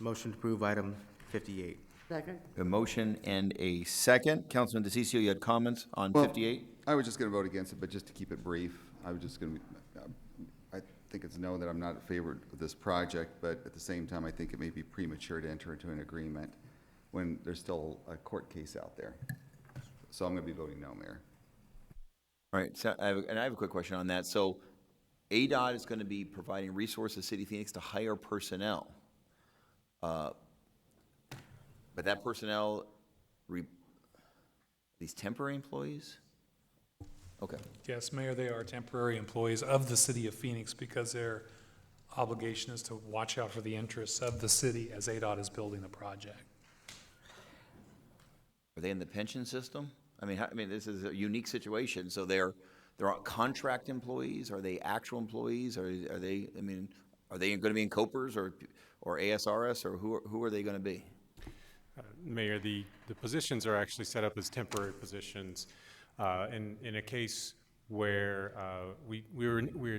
S12: Motion to approve item 58.
S11: Second.
S1: A motion and a second. Councilman DeCiccio, you had comments on 58?
S6: I was just going to vote against it, but just to keep it brief, I was just going to, I think it's known that I'm not in favor of this project, but at the same time, I think it may be premature to enter into an agreement when there's still a court case out there. So I'm going to be voting no, Mayor.
S1: All right, so I have a quick question on that. So ADOT is going to be providing resources to City of Phoenix to hire personnel. But that personnel, these temporary employees? Okay.
S21: Yes, Mayor, they are temporary employees of the city of Phoenix because their obligation is to watch out for the interests of the city as ADOT is building the project.
S1: Are they in the pension system? I mean, this is a unique situation. So they're contract employees. Are they actual employees? Are they? I mean, are they going to be in COPERS or ASRS, or who are they going to be?
S19: Mayor, the positions are actually set up as temporary positions. In a case where we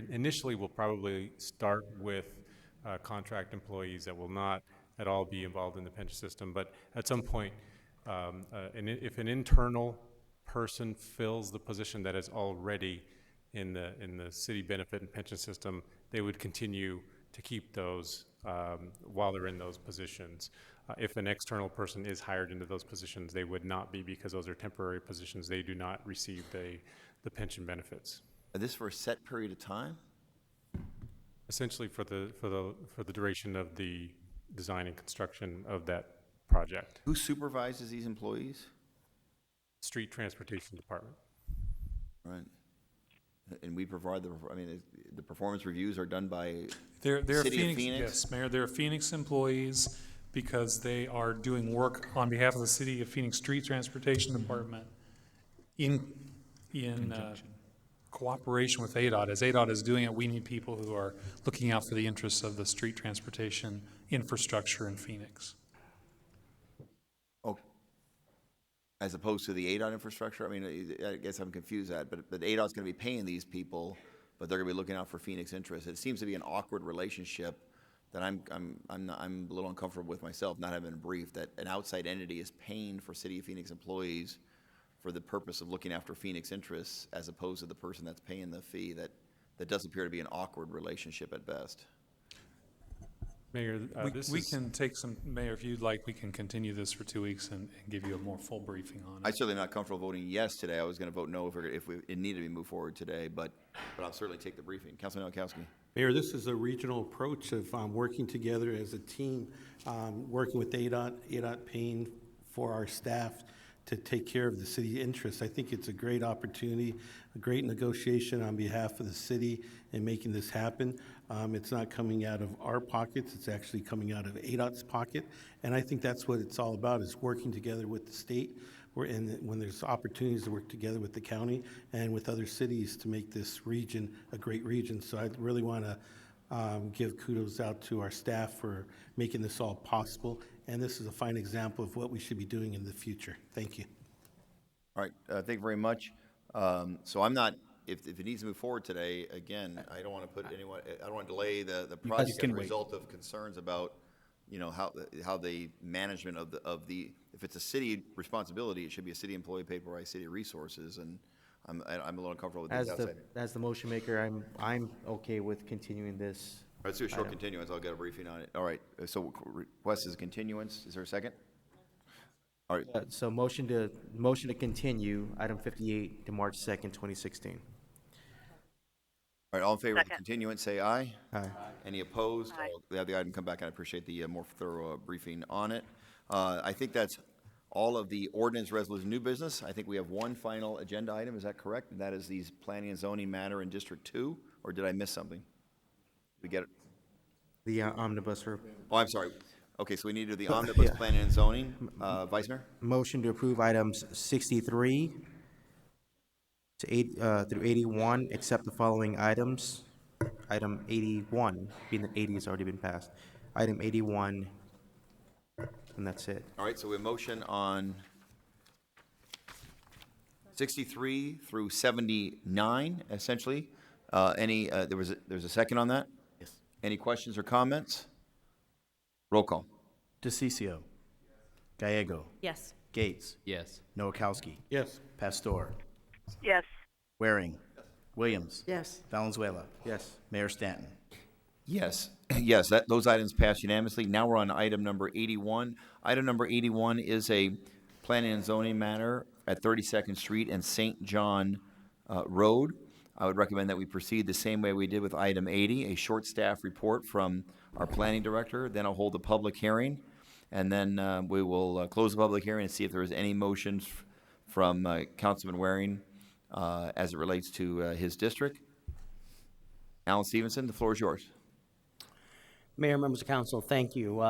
S19: initially will probably start with contract employees that will not at all be involved in the pension system, but at some point, if an internal person fills the position that is already in the city benefit and pension system, they would continue to keep those while they're in those positions. If an external person is hired into those positions, they would not be, because those are temporary positions. They do not receive the pension benefits.
S1: Is this for a set period of time?
S19: Essentially for the duration of the design and construction of that project.
S1: Who supervises these employees?
S19: Street Transportation Department.
S1: Right. And we provide the performance reviews are done by
S21: They're
S1: City of Phoenix?
S21: Yes, Mayor, they're Phoenix employees because they are doing work on behalf of the City of Phoenix Street Transportation Department in cooperation with ADOT. As ADOT is doing it, we need people who are looking out for the interests of the street transportation infrastructure in Phoenix.
S1: Oh, as opposed to the ADOT infrastructure? I mean, I guess I'm confused at, but ADOT's going to be paying these people, but they're going to be looking out for Phoenix interests. It seems to be an awkward relationship that I'm a little uncomfortable with myself, not having been briefed, that an outside entity is paying for City of Phoenix employees for the purpose of looking after Phoenix interests, as opposed to the person that's paying the fee. That does appear to be an awkward relationship at best.
S19: Mayor,
S21: We can take some, Mayor, if you'd like, we can continue this for 2 weeks and give you a more full briefing on it.
S1: I'm certainly not comfortable voting yes today. I was going to vote no if it needed to be moved forward today, but I'll certainly take the briefing. Councilman Nowakowski.
S4: Mayor, this is a regional approach of working together as a team, working with ADOT paying for our staff to take care of the city interests. I think it's a great opportunity, a great negotiation on behalf of the city in making this happen. It's not coming out of our pockets, it's actually coming out of ADOT's pocket. And I think that's what it's all about, is working together with the state, when there's opportunities to work together with the county and with other cities to make this region a great region. So I really want to give kudos out to our staff for making this all possible. And this is a fine example of what we should be doing in the future. Thank you.
S1: All right, thank you very much. So I'm not, if it needs to move forward today, again, I don't want to put anyone, I don't want to delay the project as a result of concerns about, how the management of the, if it's a city responsibility, it should be a city employee paid for by city resources, and I'm a little uncomfortable with these outside.
S12: As the motion maker, I'm okay with continuing this.
S1: All right, let's do a short continuance. I'll get a briefing on it. All right, so request is a continuance. Is there a second? All right.
S12: So motion to continue item 58 to March 2nd, 2016.
S1: All right, all in favor of the continuance, say aye.
S12: Aye.
S1: Any opposed? We'll have the item come back, and I appreciate the more thorough briefing on it. I think that's all of the ordinance resolution new business. I think we have one final agenda item. Is that correct? And that is these planning and zoning matter in District 2, or did I miss something? We get it?
S12: The omnibus.
S1: Oh, I'm sorry. Okay, so we need to do the omnibus planning and zoning. Vice Mayor?
S12: Motion to approve items 63 to through 81, except the following items. Item 81, being that 80 has already been passed. Item 81, and that's it.
S1: All right, so we have motion on 63 through 79, essentially. There's a second on that?
S14: Yes.
S1: Any questions or comments? Roll call.
S14: DeCiccio. Gallego.
S18: Yes.
S14: Gates.
S13: Yes.
S14: Nowakowski.
S4: Yes.
S14: Pastor.
S11: Yes.
S14: Waring. Williams.
S11: Yes.
S14: Valenzuela.
S12: Yes.
S14: Mayor Stanton.
S1: Yes, yes, those items passed unanimously. Now we're on item number 81. Item number 81 is a planning and zoning matter at 32nd Street and St. John Road. I would recommend that we proceed the same way we did with item 80, a short staff report from our planning director. Then I'll hold a public hearing, and then we will close the public hearing and see if there is any motions from Councilman Waring as it relates to his district. Alan Stevenson, the floor is yours.
S14: Mayor, members of council, thank you.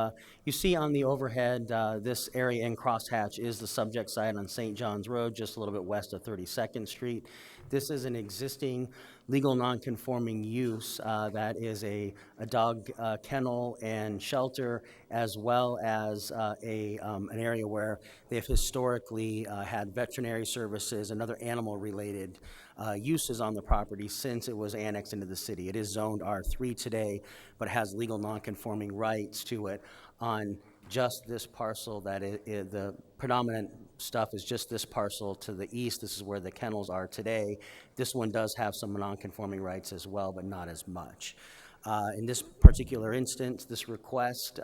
S14: You see on the overhead, this area in crosshatch is the subject site on St. John's Road, just a little bit west of 32nd Street. This is an existing legal non-conforming use that is a dog kennel and shelter, as well as an area where they've historically had veterinary services and other animal-related uses on the property since it was annexed into the city. It is zoned R3 today, but has legal non-conforming rights to it on just this parcel. The predominant stuff is just this parcel to the east. This is where the kennels are today. This one does have some non-conforming rights as well, but not as much. In this particular instance, this request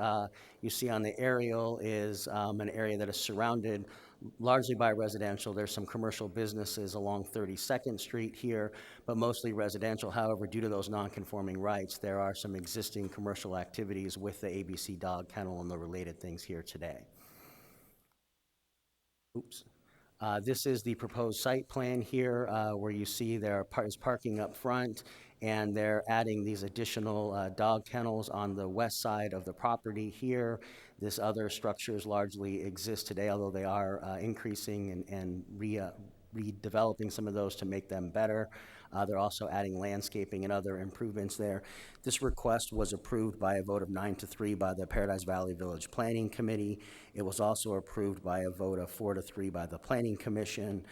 S14: you see on the aerial is an area that is surrounded largely by residential. There's some commercial businesses along 32nd Street here, but mostly residential. However, due to those non-conforming rights, there are some existing commercial activities with the ABC Dog Kennel and the related things here today. Oops. This is the proposed site plan here, where you see there is parking up front, and they're adding these additional dog kennels on the west side of the property here. This other structures largely exist today, although they are increasing and redeveloping some of those to make them better. They're also adding landscaping and other improvements there. This request was approved by a vote of 9-3 by the Paradise Valley Village Planning Committee. It was also approved by a vote of 4-3 by the Planning Commission.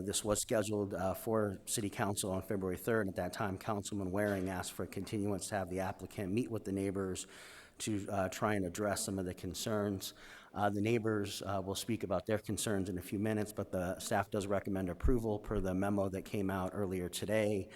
S14: This was scheduled for City Council on February 3rd, and at that time, Councilman Waring asked for a continuance to have the applicant meet with the neighbors to try and address some of the concerns. The neighbors will speak about their concerns in a few minutes, but the staff does recommend approval per the memo that came out earlier today.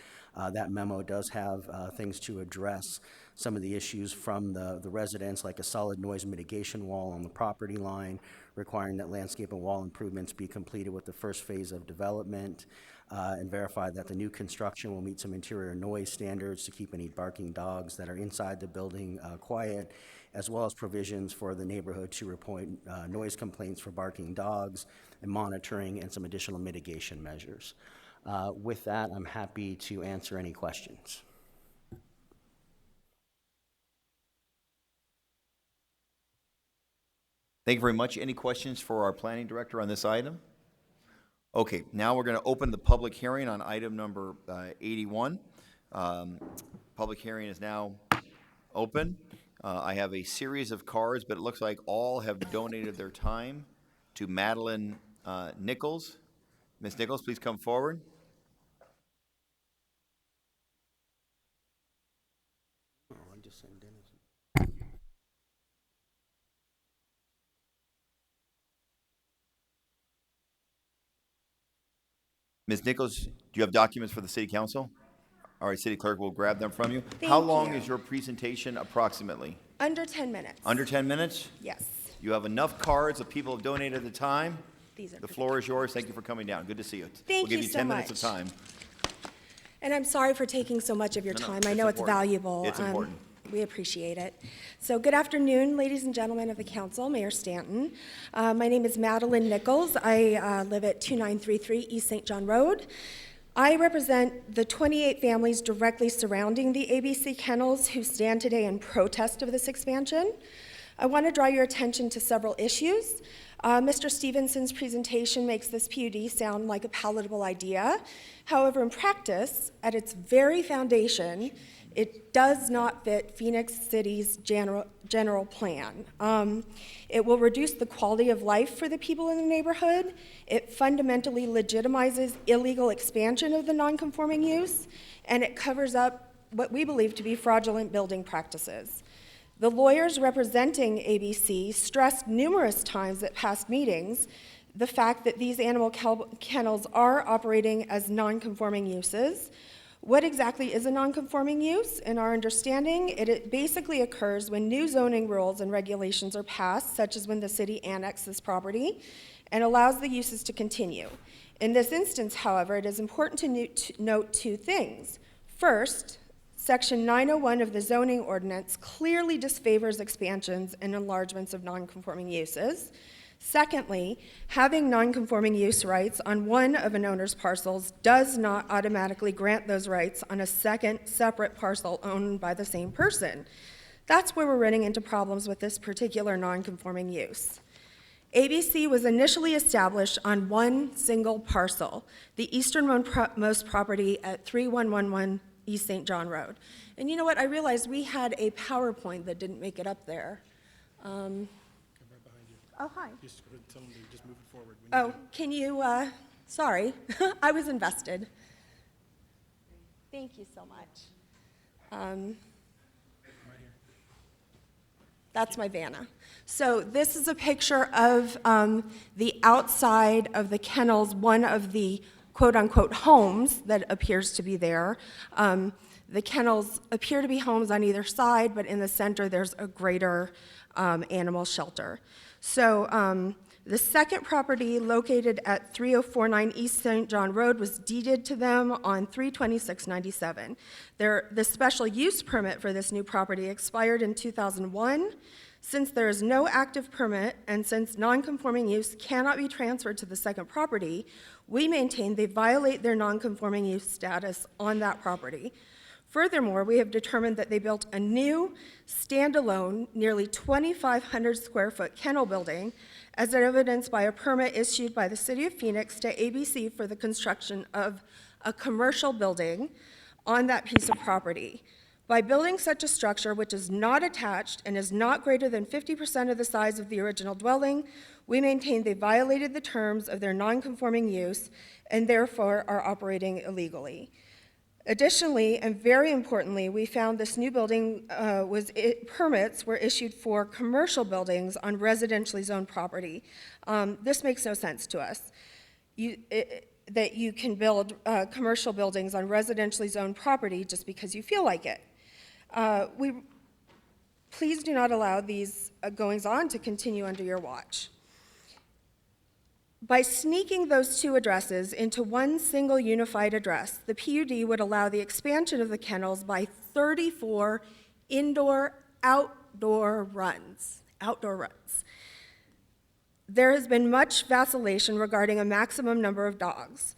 S14: That memo does have things to address some of the issues from the residents, like a solid noise mitigation wall on the property line, requiring that landscape and wall improvements be completed with the first phase of development, and verify that the new construction will meet some interior noise standards to keep any barking dogs that are inside the building quiet, as well as provisions for the neighborhood to report noise complaints for barking dogs and monitoring and some additional mitigation measures. With that, I'm happy to answer any questions.
S1: Thank you very much. Any questions for our planning director on this item? Okay, now we're going to open the public hearing on item number 81. Public hearing is now open. I have a series of cards, but it looks like all have donated their time to Madeline Nichols. Ms. Nichols, please come forward. Ms. Nichols, do you have documents for the city council? All right, city clerk will grab them from you. How long is your presentation approximately?
S5: Under 10 minutes.
S1: Under 10 minutes?
S5: Yes.
S1: You have enough cards that people have donated the time.
S5: These are
S1: The floor is yours. Thank you for coming down. Good to see you.
S5: Thank
S1: We'll give
S5: you
S1: you
S5: so
S1: 10 minutes
S5: much.
S1: of time.
S5: And I'm sorry for taking so much of your
S1: No, no,
S5: time.
S1: it's
S5: I know it's
S1: important.
S5: valuable.
S1: It's important.
S5: We appreciate it. So good afternoon, ladies and gentlemen of the council, Mayor Stanton. My name is Madeline Nichols. I live at 2933 East St. John Road. I represent the 28 families directly surrounding the ABC kennels who stand today in protest of this expansion. I want to draw your attention to several issues. Mr. Stevenson's presentation makes this PUD sound like a palatable idea. However, in practice, at its very foundation, it does not fit Phoenix City's general plan. It will reduce the quality of life for the people in the neighborhood. It fundamentally legitimizes illegal expansion of the non-conforming use, and it covers up what we believe to be fraudulent building practices. The lawyers representing ABC stressed numerous times at past meetings the fact that these animal kennels are operating as non-conforming uses. What exactly is a non-conforming use? In our understanding, it basically occurs when new zoning rules and regulations are passed, such as when the city annexes property and allows the uses to continue. In this instance, however, it is important to note two things. First, Section 901 of the zoning ordinance clearly disfavors expansions and enlargements of non-conforming uses. Secondly, having non-conforming use rights on one of an owner's parcels does not automatically grant those rights on a second separate parcel owned by the same person. That's where we're running into problems with this particular non-conforming use. ABC was initially established on one single parcel, the easternmost property at 3111 East St. John Road. And you know what? I realized we had a PowerPoint that didn't make it up there. Oh, hi.
S2: Just go ahead and tell them to just move it forward.
S5: Oh, can you, sorry, I was invested. Thank you so much. That's my Vanna. So this is a picture of the outside of the kennels, one of the quote-unquote homes that appears to be there. The kennels appear to be homes on either side, but in the center, there's a greater animal shelter. So the second property, located at 3049 East St. John Road, was deeded to them on 3/26/97. The special use permit for this new property expired in 2001. Since there is no active permit, and since non-conforming use cannot be transferred to the second property, we maintain they violate their non-conforming use status on that property. Furthermore, we have determined that they built a new, standalone, nearly 2,500 square foot kennel building, as evidenced by a permit issued by the City of Phoenix to ABC for the construction of a commercial building on that piece of property. By building such a structure, which is not attached and is not greater than 50% of the size of the original dwelling, we maintain they violated the terms of their non-conforming use and therefore are operating illegally. Additionally, and very importantly, we found this new building permits were issued for commercial buildings on residentially zoned property. This makes no sense to us. That you can build commercial buildings on residentially zoned property just because you feel like it. Please do not allow these goings-on to continue under your watch. By sneaking those two addresses into one single unified address, the PUD would allow the expansion of the kennels by 34 outdoor runs. There has been much vacillation regarding a maximum number of dogs.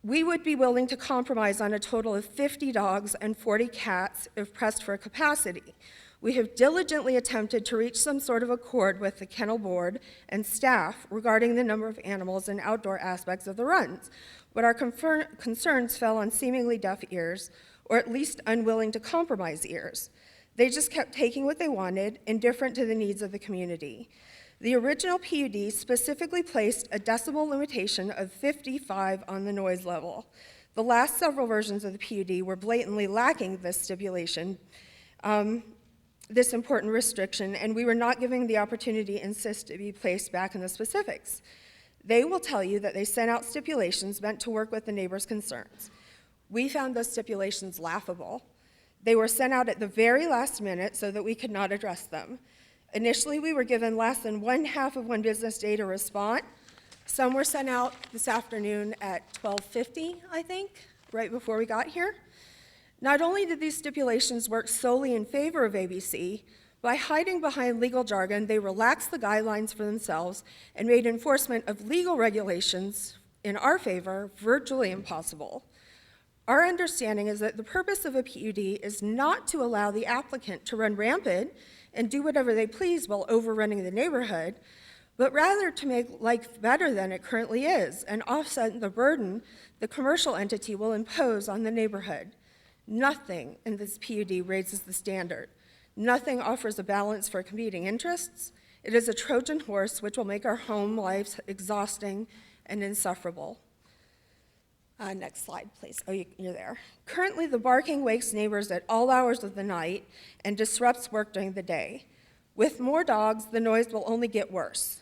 S5: We would be willing to compromise on a total of 50 dogs and 40 cats if pressed for capacity. We have diligently attempted to reach some sort of accord with the kennel board and staff regarding the number of animals and outdoor aspects of the runs, but our concerns fell on seemingly deaf ears, or at least unwilling to compromise ears. They just kept taking what they wanted, indifferent to the needs of the community. The original PUD specifically placed a decibel limitation of 55 on the noise level. The last several versions of the PUD were blatantly lacking this stipulation, this important restriction, and we were not given the opportunity to insist to be placed back in the specifics. They will tell you that they sent out stipulations meant to work with the neighbors' concerns. We found those stipulations laughable. They were sent out at the very last minute so that we could not address them. Initially, we were given less than 1/2 of one business day to respond. Some were sent out this afternoon at 12:50, I think, right before we got here. Not only did these stipulations work solely in favor of ABC, by hiding behind legal jargon, they relaxed the guidelines for themselves and made enforcement of legal regulations in our favor virtually impossible. Our understanding is that the purpose of a PUD is not to allow the applicant to run rampant and do whatever they please while overrunning the neighborhood, but rather to make life better than it currently is and offset the burden the commercial entity will impose on the neighborhood. Nothing in this PUD raises the standard. Nothing offers a balance for competing interests. It is a Trojan horse which will make our home lives exhausting and insufferable. Next slide, please. Oh, you're there. Currently, the barking wakes neighbors at all hours of the night and disrupts work during the day. With more dogs, the noise will only get worse.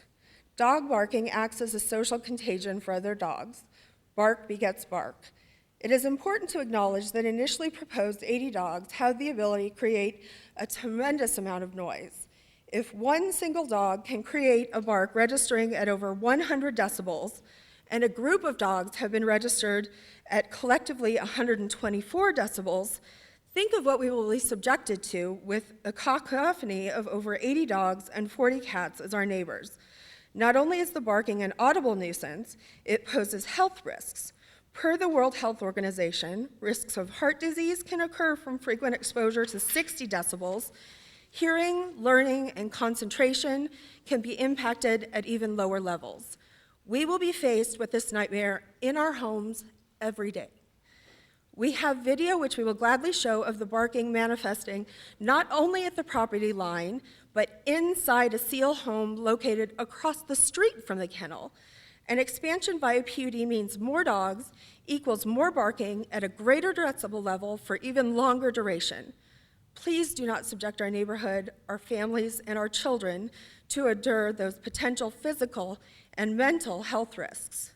S5: Dog barking acts as a social contagion for other dogs. Bark begets bark. It is important to acknowledge that initially proposed 80 dogs have the ability to create a tremendous amount of noise. If one single dog can create a bark registering at over 100 decibels, and a group of dogs have been registered at collectively 124 decibels, think of what we will be subjected to with a cacophony of over 80 dogs and 40 cats as our neighbors. Not only is the barking an audible nuisance, it poses health risks. Per the World Health Organization, risks of heart disease can occur from frequent exposure to 60 decibels. Hearing, learning, and concentration can be impacted at even lower levels. We will be faced with this nightmare in our homes every day. We have video which we will gladly show of the barking manifesting not only at the property line, but inside a Seal home located across the street from the kennel. An expansion by a PUD means more dogs equals more barking at a greater decibel level for even longer duration. Please do not subject our neighborhood, our families, and our children to endure those potential physical and mental health risks.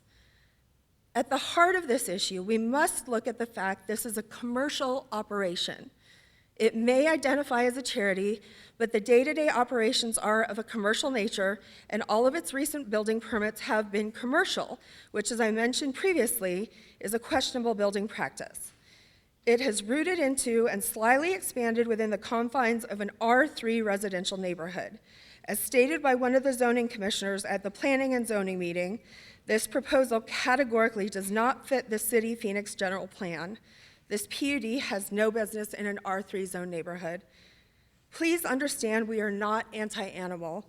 S5: At the heart of this issue, we must look at the fact this is a commercial operation. It may identify as a charity, but the day-to-day operations are of a commercial nature, and all of its recent building permits have been commercial, which, as I mentioned previously, is a questionable building practice. It has rooted into and slyly expanded within the confines of an R3 residential neighborhood. As stated by one of the zoning commissioners at the Planning and Zoning meeting, this proposal categorically does not fit the City Phoenix general plan. This PUD has no business in an R3 zone neighborhood. Please understand we are not anti-animal.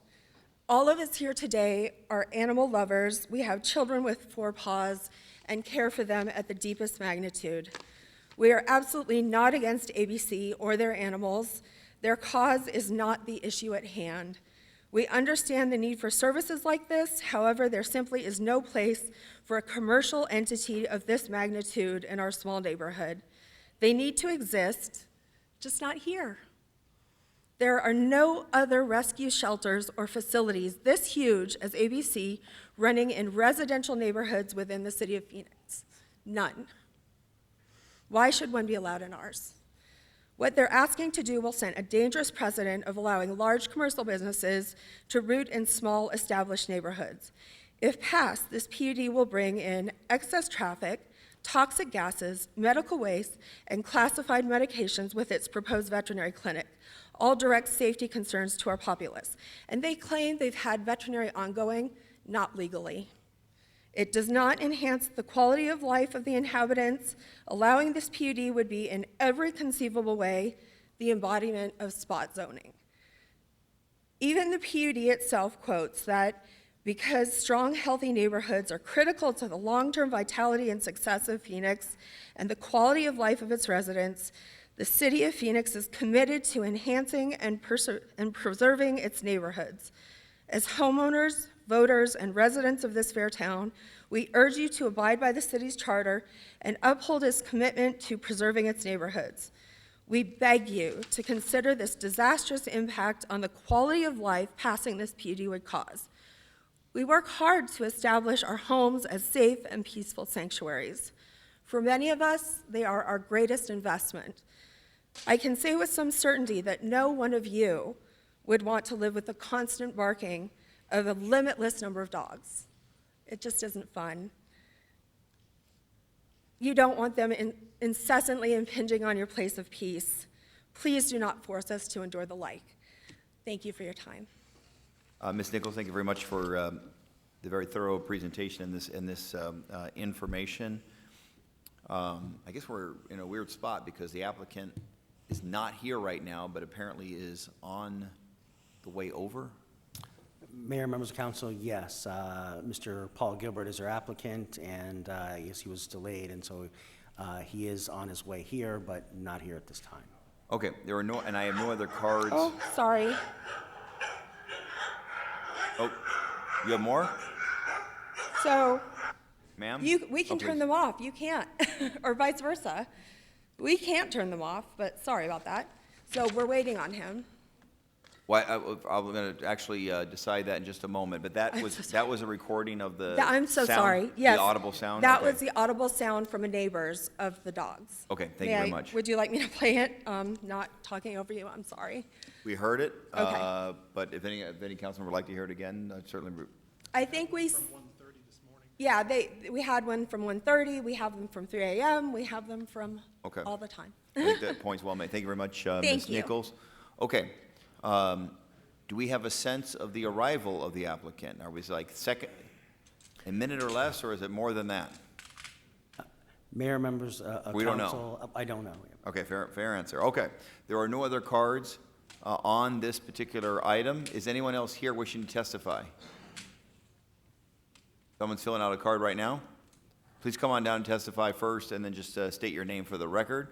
S5: All of us here today are animal lovers. We have children with 4 paws and care for them at the deepest magnitude. We are absolutely not against ABC or their animals. Their cause is not the issue at hand. We understand the need for services like this. However, there simply is no place for a commercial entity of this magnitude in our small neighborhood. They need to exist, just not here. There are no other rescue shelters or facilities this huge as ABC running in residential neighborhoods within the city of Phoenix. None. Why should one be allowed in ours? What they're asking to do will set a dangerous precedent of allowing large commercial businesses to root in small established neighborhoods. If passed, this PUD will bring in excess traffic, toxic gases, medical waste, and classified medications with its proposed veterinary clinic, all direct safety concerns to our populace. And they claim they've had veterinary ongoing, not legally. It does not enhance the quality of life of the inhabitants. Allowing this PUD would be, in every conceivable way, the embodiment of spot zoning. Even the PUD itself quotes that because strong, healthy neighborhoods are critical to the long-term vitality and success of Phoenix and the quality of life of its residents, the city of Phoenix is committed to enhancing and preserving its neighborhoods. As homeowners, voters, and residents of this fair town, we urge you to abide by the city's charter and uphold its commitment to preserving its neighborhoods. We beg you to consider this disastrous impact on the quality of life passing this PUD would cause. We work hard to establish our homes as safe and peaceful sanctuaries. For many of us, they are our greatest investment. I can say with some certainty that no one of you would want to live with the constant barking of a limitless number of dogs. It just isn't fun. You don't want them incessantly impinging on your place of peace. Please do not force us to endure the like. Thank you for your time.
S1: Ms. Nichols, thank you very much for the very thorough presentation and this information. I guess we're in a weird spot because the applicant is not here right now, but apparently is on the way over.
S14: Mayor, members of council, yes. Mr. Paul Gilbert is our applicant, and yes, he was delayed, and so he is on his way here, but not here at this time.
S1: Okay, there are no, and I have no other cards.
S5: Oh, sorry.
S1: Oh, you have more?
S5: So,
S1: Ma'am?
S5: we can
S1: Oh,
S5: turn
S1: please.
S5: them off, you can't, or vice versa. We can't turn them off, but sorry about that. So we're waiting on him.
S1: Well, I'm going to actually decide that in just a moment, but that was a recording of the
S5: I'm so
S1: sound,
S5: sorry, yes.
S1: the audible sound?
S5: That
S1: Okay.
S5: was the audible sound from a neighbor's of the dogs.
S1: Okay, thank you very much.
S5: Would you like me to play it? Not talking over you, I'm sorry.
S1: We heard it,
S5: Okay.
S1: but if any councilman would like to hear it again, I'd certainly.
S5: I think we. Yeah, we had one from 1:30, we have them from 3 a.m., we have them from
S1: Okay.
S5: all the time.
S1: I think that point's well made. Thank you very much, Ms.
S5: Thank you.
S1: Nichols. Okay. Do we have a sense of the arrival of the applicant? Are we like a minute or less, or is it more than that?
S14: Mayor, members of
S1: We don't know.
S14: council, I don't know.
S1: Okay, fair answer. Okay. There are no other cards on this particular item. Is anyone else here wishing to testify? Someone's filling out a card right now? Please come on down and testify first, and then just state your name for the record.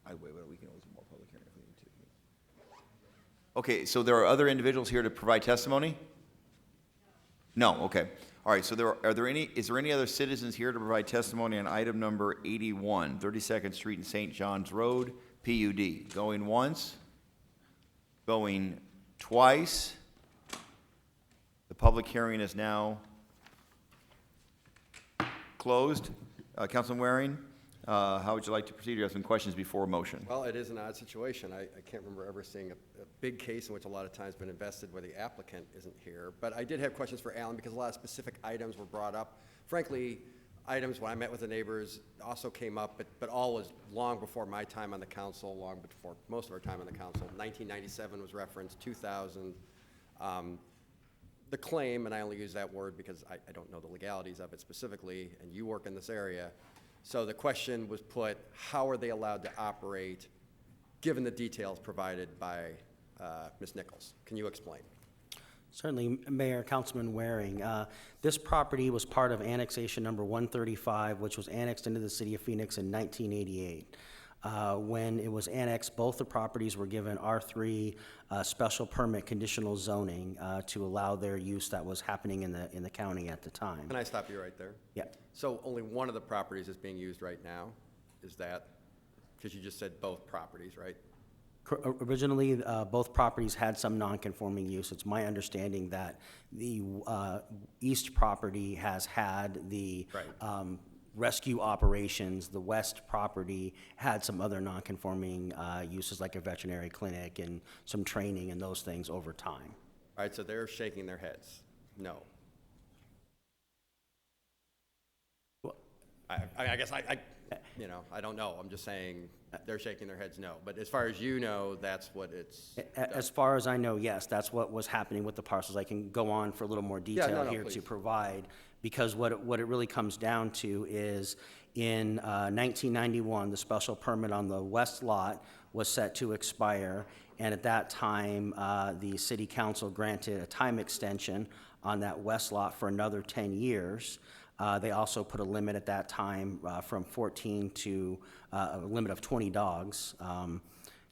S1: We can always do more public hearing if we need to. Okay, so there are other individuals here to provide testimony? No, okay. All right, so is there any other citizens here to provide testimony on item number 81, 32nd Street and St. John's Road, PUD? Going once? Going twice? public hearing is now closed. Councilman Waring, how would you like to proceed? You have some questions before motion.
S8: Well, it is an odd situation. I can't remember ever seeing a big case in which a lot of time's been invested where the applicant isn't here. But I did have questions for Alan because a lot of specific items were brought up. Frankly, items when I met with the neighbors also came up, but all was long before my time on the council, long before most of our time on the council. 1997 was referenced, 2000. The claim, and I only use that word because I don't know the legalities of it specifically, and you work in this area. So the question was put, how are they allowed to operate given the details provided by Ms. Nichols? Can you explain?
S14: Certainly, Mayor, Councilman Waring. This property was part of annexation number 135, which was annexed into the city of Phoenix in 1988. When it was annexed, both the properties were given R3 special permit conditional zoning to allow their use that was happening in the county at the time.
S8: Can I stop you right there?
S14: Yeah.
S8: So only one of the properties is being used right now? Is that, because you just said both properties, right?
S14: Originally, both properties had some non-conforming use. It's my understanding that the east property has had the rescue operations. The west property had some other non-conforming uses like a veterinary clinic and some training and those things over time.
S8: All right, so they're shaking their heads. No. I guess I don't know. I'm just saying they're shaking their heads no. But as far as you know, that's what it's.
S14: As far as I know, yes, that's what was happening with the parcels. I can go on for a little more detail here
S8: please.
S14: to provide, because what it really comes down to is in 1991, the special permit on the west lot was set to expire, and at that time, the city council granted a time extension on that west lot for another 10 years. They also put a limit at that time from 14 to a limit of 20 dogs,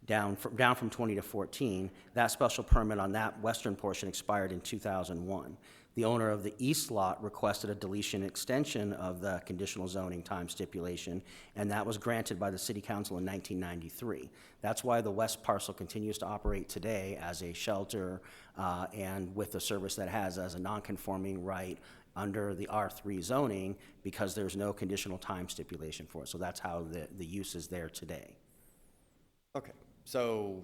S14: down from 20 to 14. That special permit on that western portion expired in 2001. The owner of the east lot requested a deletion extension of the conditional zoning time stipulation, and that was granted by the city council in 1993. That's why the west parcel continues to operate today as a shelter and with the service that it has as a non-conforming right under the R3 zoning, because there's no conditional time stipulation for it. So that's how the use is there today.
S8: Okay, so,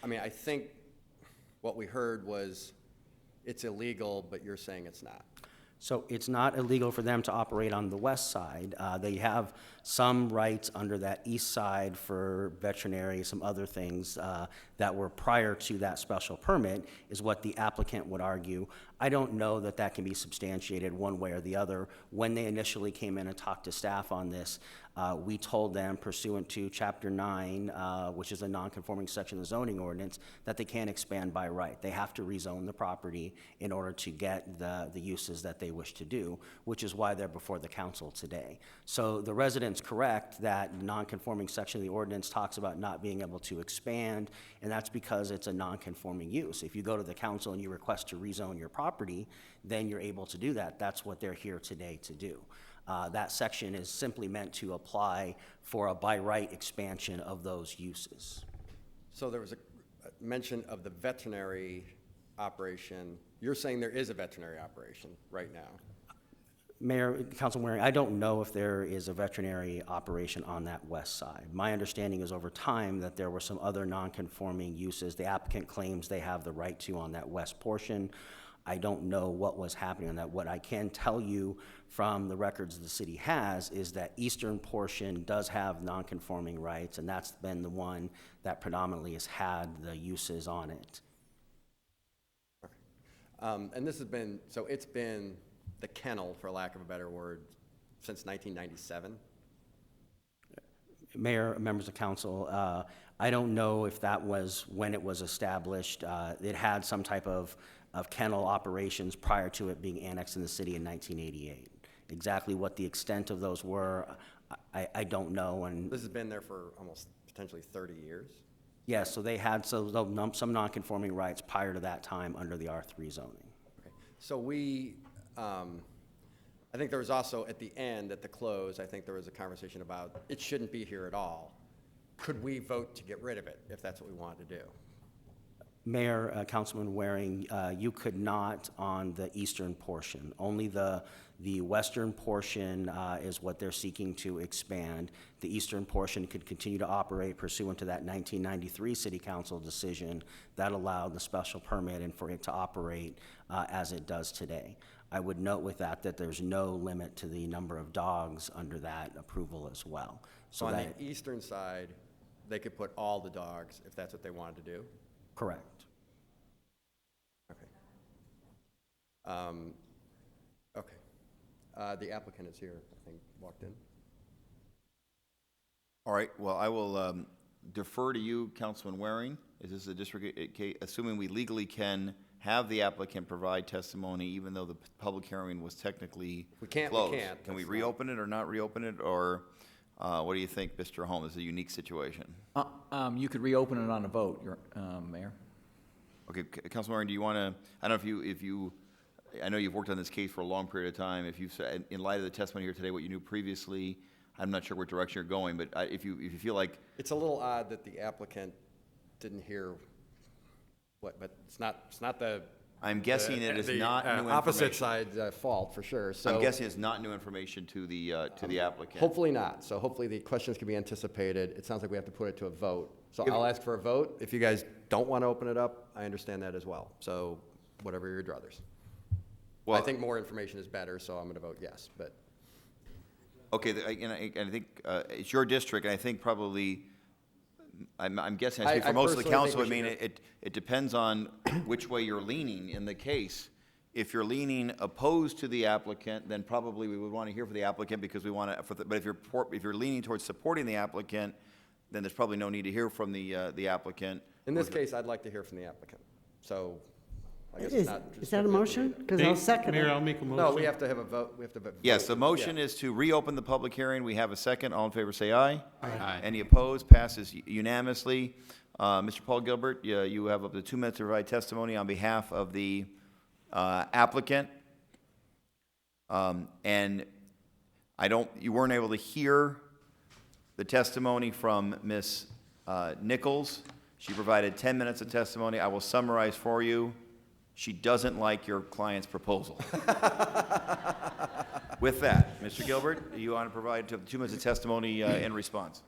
S8: I mean, I think what we heard was it's illegal, but you're saying it's not.
S14: So it's not illegal for them to operate on the west side. They have some rights under that east side for veterinary, some other things that were prior to that special permit, is what the applicant would argue. I don't know that that can be substantiated one way or the other. When they initially came in and talked to staff on this, we told them, pursuant to Chapter 9, which is a non-conforming section of the zoning ordinance, that they can't expand by right. They have to rezone the property in order to get the uses that they wish to do, which is why they're before the council today. So the resident's correct that non-conforming section of the ordinance talks about not being able to expand, and that's because it's a non-conforming use. If you go to the council and you request to rezone your property, then you're able to do that. That's what they're here today to do. That section is simply meant to apply for a by right expansion of those uses.
S8: So there was a mention of the veterinary operation. You're saying there is a veterinary operation right now?
S14: Mayor, Councilman Waring, I don't know if there is a veterinary operation on that west side. My understanding is over time that there were some other non-conforming uses the applicant claims they have the right to on that west portion. I don't know what was happening on that. What I can tell you from the records the city has is that eastern portion does have non-conforming rights, and that's been the one that predominantly has had the uses on it.
S8: Okay. And this has been, so it's been the kennel, for lack of a better word, since 1997?
S14: Mayor, members of council, I don't know if that was when it was established. It had some type of kennel operations prior to it being annexed in the city in 1988. Exactly what the extent of those were, I don't know. And
S8: this has been there for almost potentially 30 years?
S14: Yes, so they had some non-conforming rights prior to that time under the R3 zoning.
S8: Okay. So we, I think there was also at the end, at the close, I think there was a conversation about it shouldn't be here at all. Could we vote to get rid of it if that's what we wanted to do?
S14: Mayor, Councilman Waring, you could not on the eastern portion. Only the western portion is what they're seeking to expand. The eastern portion could continue to operate pursuant to that 1993 City Council decision that allowed the special permit and for it to operate as it does today. I would note with that there's no limit to the number of dogs under that approval as well.
S8: So on the eastern side, they could put all the dogs if that's what they wanted to do?
S14: Correct.
S8: Okay. The applicant is here, I think, walked in.
S1: All right, well, I will defer to you, Councilman Waring. Is this a district case, assuming we legally can have the applicant provide testimony even though the public hearing was technically
S8: We can't,
S1: closed?
S8: we can't.
S1: Can we
S8: That's
S1: reopen it or not reopen it, or what do you think, Mr. Holmes? It's a unique situation.
S7: You could reopen it on a vote, Mayor.
S1: Okay, Councilman Waring, do you want to, I don't know if you, I know you've worked on this case for a long period of time. If you've said, in light of the testimony here today, what you knew previously, I'm not sure what direction you're going, but if you feel like.
S8: It's a little odd that the applicant didn't hear what, but it's not the.
S1: I'm guessing it is not new information.
S8: Opposite side's fault, for sure. So
S1: I'm guessing it's not new information to the applicant.
S8: hopefully not. So hopefully the questions can be anticipated. It sounds like we have to put it to a vote. So I'll ask for a vote. If you guys don't want to open it up, I understand that as well. So whatever your druthers. Well, I think more information is better, so I'm going to vote yes, but.
S1: Okay, and I think it's your district, and I think probably, I'm guessing, I speak for most of the council, I mean, it depends on which way you're leaning in the case. If you're leaning opposed to the applicant, then probably we would want to hear from the applicant because we want to, but if you're leaning towards supporting the applicant, then there's probably no need to hear from the applicant.
S8: In this case, I'd like to hear from the applicant. So I guess it's not.
S11: Is that a motion? Because I'll second it.
S4: Mayor, I'll make a motion.
S8: No, we have to have a vote. We have to vote.
S1: Yes, the motion is to reopen the public hearing. We have a second. All in favor, say aye.
S13: Aye.
S1: Any opposed? Passes unanimously. Mr. Paul Gilbert, you have up to 2 minutes to provide testimony on behalf of the applicant. And you weren't able to hear the testimony from Ms. Nichols. She provided 10 minutes of testimony. I will summarize for you. She doesn't like your client's proposal. With that, Mr. Gilbert, do you want to provide 2 minutes of testimony in response?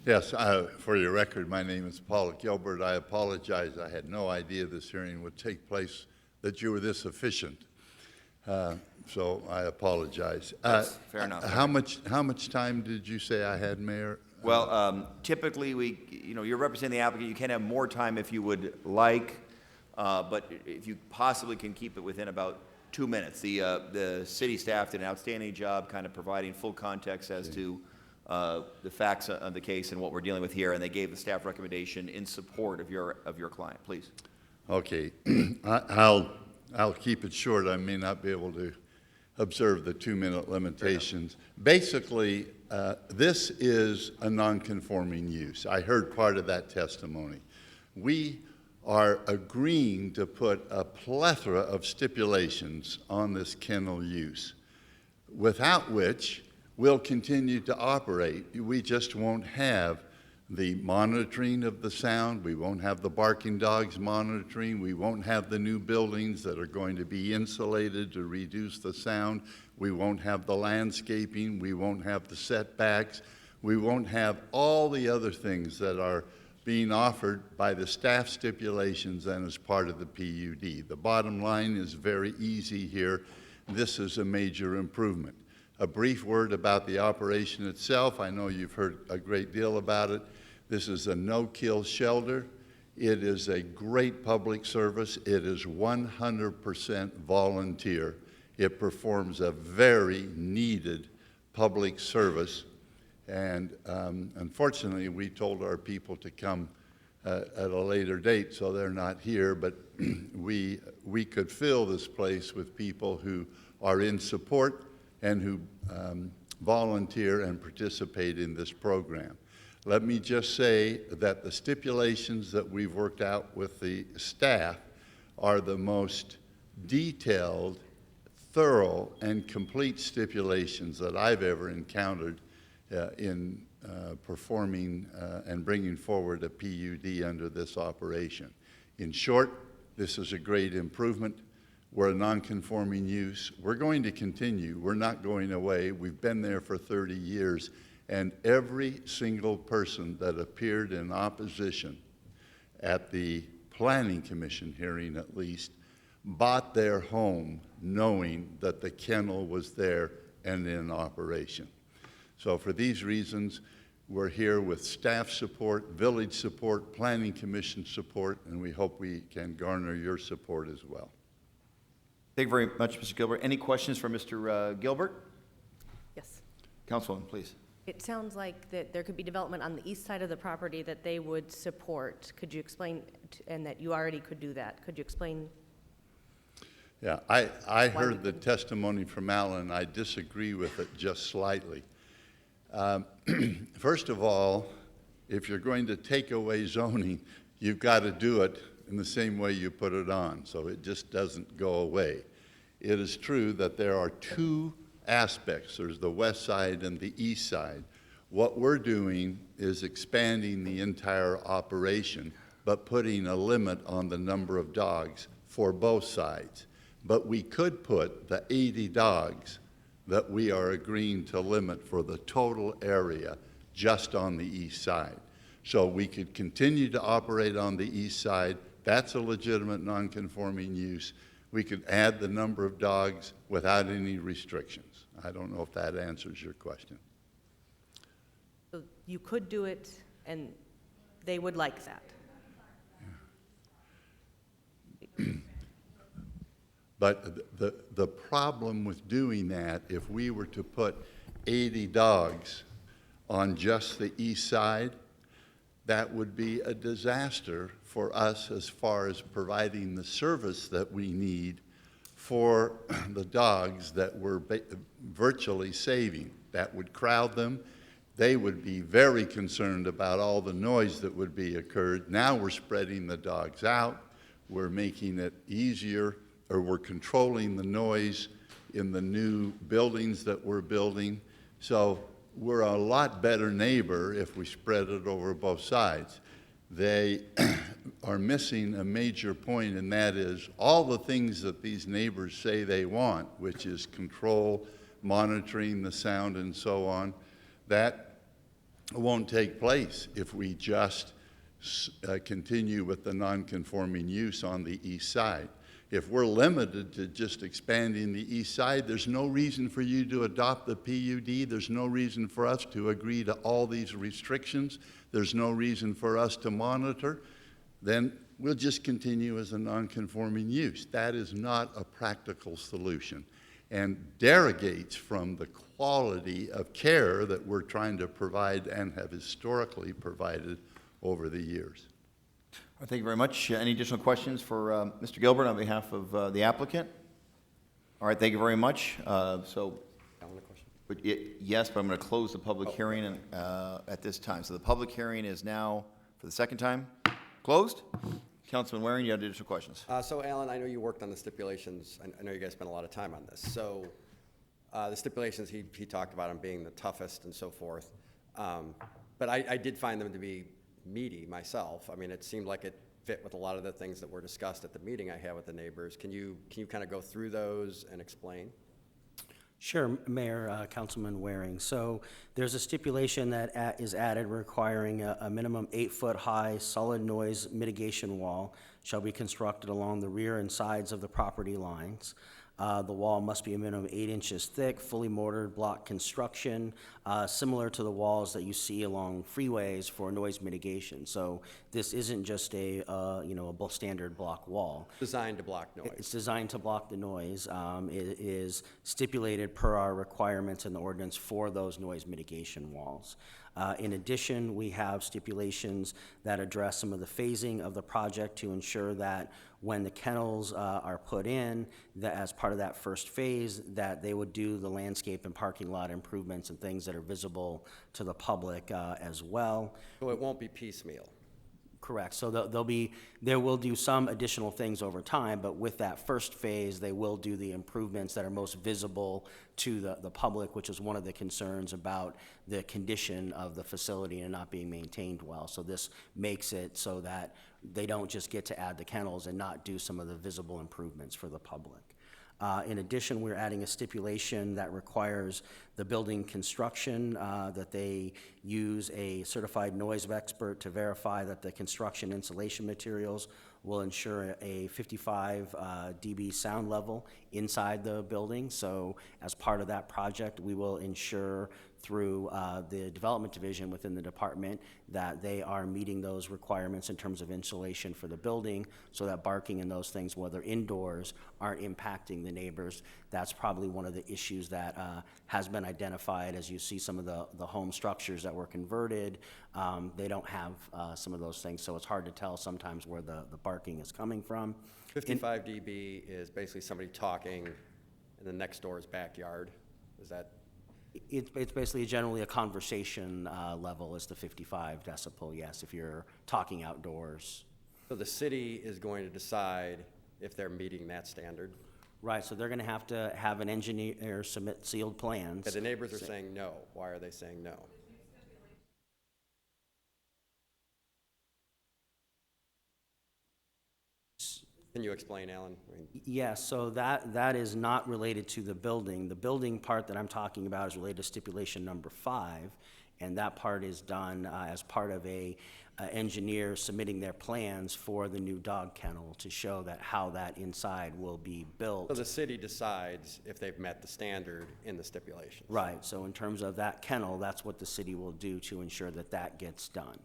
S9: Yes, for your record, my name is Paul Gilbert. I apologize. I had no idea this hearing would take place, that you were this efficient. So I apologize.
S1: That's fair enough.
S9: How much time did you say I had, Mayor?
S1: Well, typically you're representing the applicant. You can have more time if you would like. But if you possibly can keep it within about 2 minutes. The city staff did an outstanding job kind of providing full context as to the facts of the case and what we're dealing with here, and they gave the staff recommendation in support of your client. Please.
S9: Okay. I'll keep it short. I may not be able to observe the 2-minute limitations. Basically, this is a non-conforming use. I heard part of that testimony. We are agreeing to put a plethora of stipulations on this kennel use, without which we'll continue to operate. We just won't have the monitoring of the sound. We won't have the barking dogs monitoring. We won't have the new buildings that are going to be insulated to reduce the sound. We won't have the landscaping. We won't have the setbacks. We won't have all the other things that are being offered by the staff stipulations and as part of the PUD. The bottom line is very easy here. This is a major improvement. A brief word about the operation itself. I know you've heard a great deal about it. This is a no-kill shelter. It is a great public service. It is 100% volunteer. It performs a very needed public service. And unfortunately, we told our people to come at a later date, so they're not here. But we could fill this place with people who are in support and who volunteer and participate in this program. Let me just say that the stipulations that we've worked out with the staff are the most detailed, thorough, and complete stipulations that I've ever encountered in performing and bringing forward a PUD under this operation. In short, this is a great improvement. We're a non-conforming use. We're going to continue. We're not going away. We've been there for 30 years, and every single person that appeared in opposition at the Planning Commission hearing, at least, bought their home knowing that the kennel was there and in operation. So for these reasons, we're here with staff support, village support, Planning Commission support, and we hope we can garner your support as well.
S1: Thank you very much, Mr. Gilbert. Any questions for Mr. Gilbert?
S18: Yes.
S1: Councilwoman, please.
S18: It sounds like that there could be development on the east side of the property that they would support. Could you explain, and that you already could do that? Could you explain?
S9: Yeah, I heard the testimony from Alan. I disagree with it just slightly. First of all, if you're going to take away zoning, you've got to do it in the same way you put it on, so it just doesn't go away. It is true that there are two aspects. There's the west side and the east side. What we're doing is expanding the entire operation, but putting a limit on the number of dogs for both sides. But we could put the 80 dogs that we are agreeing to limit for the total area just on the east side. So we could continue to operate on the east side. That's a legitimate non-conforming use. We could add the number of dogs without any restrictions. I don't know if that answers your question.
S18: So you could do it, and they would like that.
S9: But the problem with doing that, if we were to put 80 dogs on just the east side, that would be a disaster for us as far as providing the service that we need for the dogs that we're virtually saving. That would crowd them. They would be very concerned about all the noise that would be occurred. Now we're spreading the dogs out. We're making it easier, or we're controlling the noise in the new buildings that we're building. So we're a lot better neighbor if we spread it over both sides. They are missing a major point, and that is all the things that these neighbors say they want, which is control, monitoring the sound, and so on. That won't take place if we just continue with the non-conforming use on the east side. If we're limited to just expanding the east side, there's no reason for you to adopt the PUD. There's no reason for us to agree to all these restrictions. There's no reason for us to monitor. Then we'll just continue as a non-conforming use. That is not a practical solution and derogates from the quality of care that we're trying to provide and have historically provided over the years.
S1: Thank you very much. Any additional questions for Mr. Gilbert on behalf of the applicant? All right, thank you very much. Yes, but I'm going to close the public hearing at this time. So the public hearing is now, for the second time, closed. Councilman Waring, you have additional questions.
S8: So Alan, I know you worked on the stipulations. I know you guys spent a lot of time on this. So the stipulations, he talked about them being the toughest and so forth. But I did find them to be meaty myself. I mean, it seemed like it fit with a lot of the things that were discussed at the meeting I had with the neighbors. Can you kind of go through those and explain?
S14: Sure, Mayor, Councilman Waring. So there's a stipulation that is added requiring a minimum 8-foot-high solid noise mitigation wall shall be constructed along the rear and sides of the property lines. The wall must be a minimum 8 inches thick, fully mortared block construction, similar to the walls that you see along freeways for noise mitigation. So this isn't just a standard block wall.
S8: Designed to block noise.
S14: It's designed to block the noise. It is stipulated per our requirements in the ordinance for those noise mitigation walls. In addition, we have stipulations that address some of the phasing of the project to ensure that when the kennels are put in, that as part of that first phase, that they would do the landscape and parking lot improvements and things that are visible to the public as well.
S8: So it won't be piecemeal?
S14: Correct. So there will do some additional things over time, but with that first phase, they will do the improvements that are most visible to the public, which is one of the concerns about the condition of the facility and not being maintained well. So this makes it so that they don't just get to add the kennels and not do some of the visible improvements for the public. In addition, we're adding a stipulation that requires the building construction that they use a certified noise expert to verify that the construction insulation materials will ensure a 55 dB sound level inside the building. So as part of that project, we will ensure through the development division within the department that they are meeting those requirements in terms of insulation for the building, so that barking and those things, whether indoors, aren't impacting the neighbors. That's probably one of the issues that has been identified as you see some of the home structures that were converted. They don't have some of those things, so it's hard to tell sometimes where the barking is coming from.
S8: 55 dB is basically somebody talking in the next door's backyard. Is that?
S14: It's basically generally a conversation level is the 55 decibel, yes, if you're talking outdoors.
S8: So the city is going to decide if they're meeting that standard?
S14: Right, so they're gonna have to have an engineer submit sealed plans.
S8: But the neighbors are saying no. Why are they saying no? Can you explain, Alan?
S14: Yes, so that is not related to the building. The building part that I'm talking about is related to stipulation number 5, and that part is done as part of a engineer submitting their plans for the new dog kennel to show that how that inside will be built.
S8: So the city decides if they've met the standard in the stipulations.
S14: Right, so in terms of that kennel, that's what the city will do to ensure that that gets done.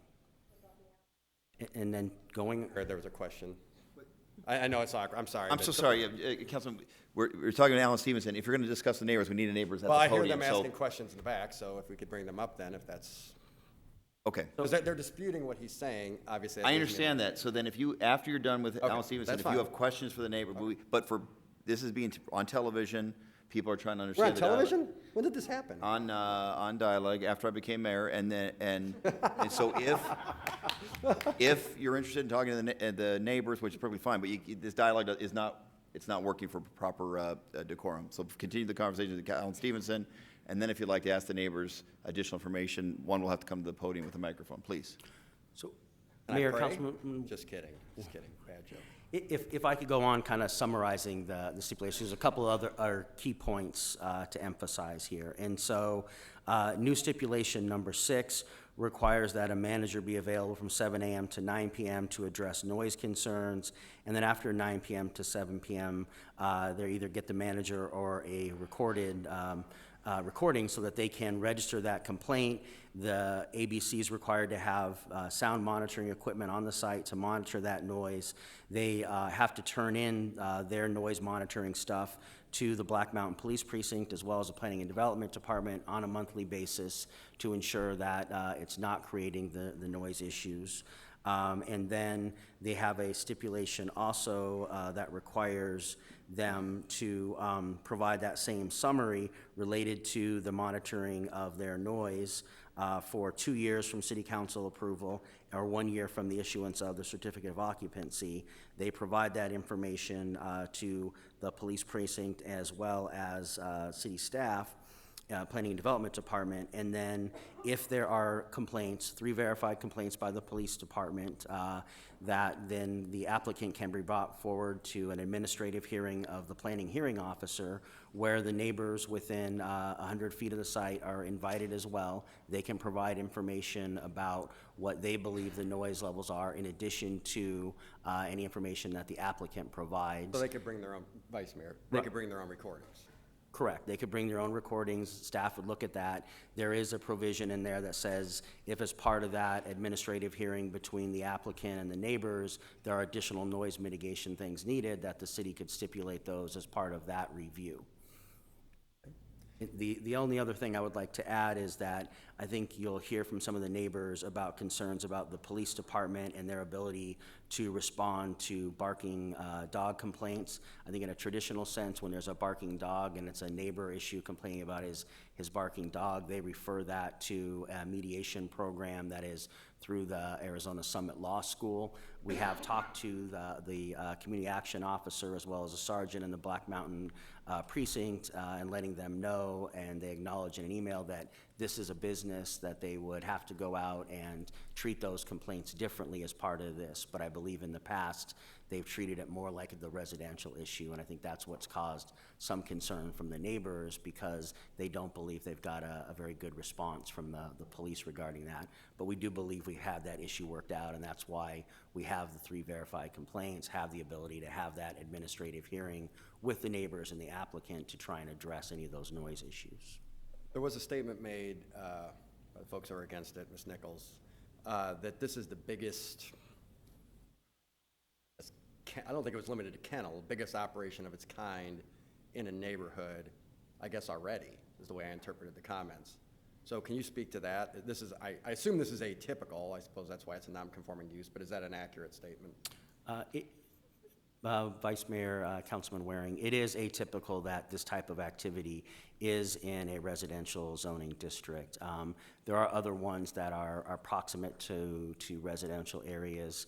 S14: And then going...
S8: There was a question. I know it's awkward. I'm sorry.
S1: I'm so sorry, Councilman. We're talking to Alan Stevenson. If you're going to discuss the neighbors, we need a neighbors at
S8: Well,
S1: the
S8: I hear
S1: podium.
S8: them asking questions in the back, so if we could bring them up then, if that's...
S1: Okay.
S8: Because they're disputing what he's saying, obviously.
S1: I understand that. So then if you, after you're done with Alan Stevenson,
S8: that's
S1: if you
S8: fine.
S1: have questions for the neighbor, this is being on television, people are trying to
S8: We're
S1: understand.
S8: on
S1: the dialogue.
S8: television? When did this happen?
S1: On Dialogue, after I became mayor, and then, and so if you're interested in talking to the neighbors, which is perfectly fine, but this dialogue is not, it's not working for proper decorum. So continue the conversation with Alan Stevenson, and then if you'd like to ask the neighbors additional information, one will have to come to the podium with a microphone, please.
S14: So,
S8: Can I
S14: Mayor,
S8: pray?
S14: Councilman...
S8: Just kidding, just kidding, bad joke.
S14: If I could go on kind of summarizing the stipulations, there's a couple other key points to emphasize here. And so, new stipulation number 6 requires that a manager be available from 7 a.m. to 9 p.m. to address noise concerns. And then after 9 p.m. to 7 p.m., they either get the manager or a recorded recording so that they can register that complaint. The ABC is required to have sound monitoring equipment on the site to monitor that noise. They have to turn in their noise monitoring stuff to the Black Mountain Police Precinct as well as the Planning and Development Department on a monthly basis to ensure that it's not creating the noise issues. And then they have a stipulation also that requires them to provide that same summary related to the monitoring of their noise for 2 years from City Council approval or 1 year from the issuance of the certificate of occupancy. They provide that information to the police precinct as well as city staff. Planning and Development Department, and then if there are complaints, 3 verified complaints by the police department, that then the applicant can be brought forward to an administrative hearing of the planning hearing officer where the neighbors within 100 feet of the site are invited as well. They can provide information about what they believe the noise levels are in addition to any information that the applicant provides.
S8: So they could bring their own, Vice Mayor, they could bring their own recordings.
S14: Correct. They could bring their own recordings. Staff would look at that. There is a provision in there that says if as part of that administrative hearing between the applicant and the neighbors, there are additional noise mitigation things needed, that the city could stipulate those as part of that review. The only other thing I would like to add is that I think you'll hear from some of the neighbors about concerns about the police department and their ability to respond to barking dog complaints. I think in a traditional sense, when there's a barking dog and it's a neighbor issue complaining about his barking dog, they refer that to a mediation program that is through the Arizona Summit Law School. We have talked to the community action officer as well as a sergeant in the Black Mountain precinct and letting them know, and they acknowledge in an email that this is a business that they would have to go out and treat those complaints differently as part of this. But I believe in the past, they've treated it more like the residential issue, and I think that's what's caused some concern from the neighbors because they don't believe they've got a very good response from the police regarding that. But we do believe we have that issue worked out, and that's why we have the 3 verified complaints, have the ability to have that administrative hearing with the neighbors and the applicant to try and address any of those noise issues.
S8: There was a statement made by the folks who are against it, Ms. Nichols, that this is the biggest, I don't think it was limited to kennel, biggest operation of its kind in a neighborhood, I guess already, is the way I interpreted the comments. So can you speak to that? This is, I assume this is atypical. I suppose that's why it's a non-conforming use, but is that an accurate statement?
S14: Vice Mayor, Councilman Waring, it is atypical that this type of activity is in a residential zoning district. There are other ones that are proximate to residential areas.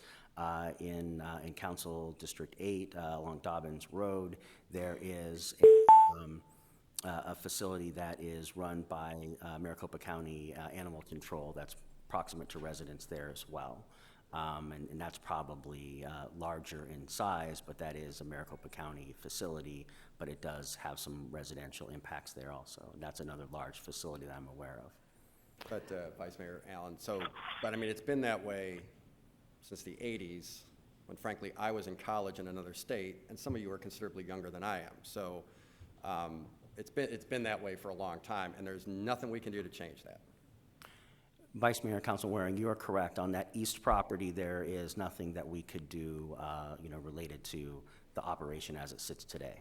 S14: In Council District 8 along Dobbins Road, there is a facility that is run by Maricopa County Animal Control that's proximate to residents there as well. And that's probably larger in size, but that is a Maricopa County facility, but it does have some residential impacts there also. And that's another large facility that I'm aware of.
S8: But Vice Mayor Allen, but I mean, it's been that way since the 80s, when frankly I was in college in another state, and some of you are considerably younger than I am. So it's been that way for a long time, and there's nothing we can do to change that.
S14: Vice Mayor, Council Waring, you are correct. On that east property, there is nothing that we could do, related to the operation as it sits today.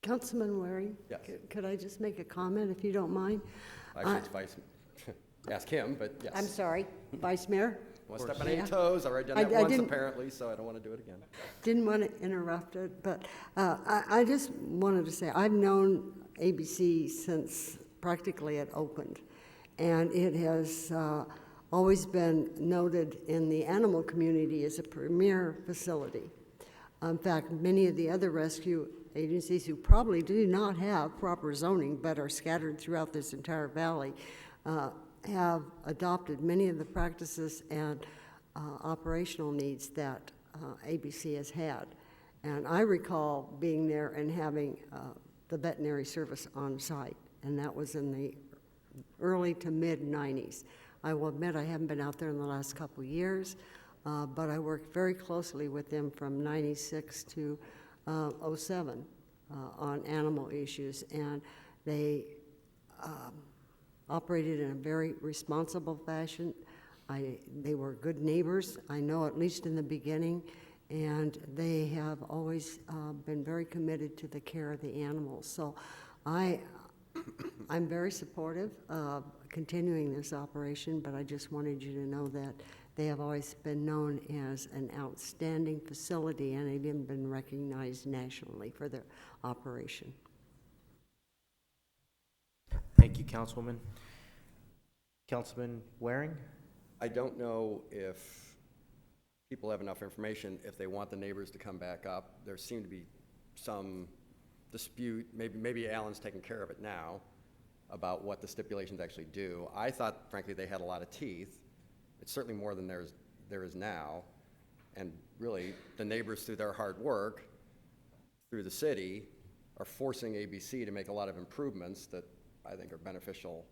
S11: Councilman Waring?
S8: Yes.
S11: Could I just make a comment, if you don't mind?
S8: Actually, it's Vice, ask him, but yes.
S11: I'm sorry, Vice Mayor?
S8: I want to step on any toes. I've already done that once apparently, so I don't want to do it again.
S11: Didn't want to interrupt it, but I just wanted to say, I've known ABC since practically it opened. And it has always been noted in the animal community as a premier facility. In fact, many of the other rescue agencies who probably do not have proper zoning but are scattered throughout this entire valley have adopted many of the practices and operational needs that ABC has had. And I recall being there and having the veterinary service on site, and that was in the early to mid-90s. I will admit I haven't been out there in the last couple years, but I worked very closely with them from 96 to 07 on animal issues, and they operated in a very responsible fashion. They were good neighbors, I know, at least in the beginning, and they have always been very committed to the care of the animals. So I'm very supportive of continuing this operation, but I just wanted you to know that they have always been known as an outstanding facility, and they've even been recognized nationally for their operation.
S12: Thank you, Councilwoman. Councilman Waring?
S8: I don't know if people have enough information if they want the neighbors to come back up. There seemed to be some dispute, maybe Alan's taking care of it now, about what the stipulations actually do. I thought, frankly, they had a lot of teeth. It's certainly more than there is now. And really, the neighbors, through their hard work, through the city, are forcing ABC to make a lot of improvements that I think are beneficial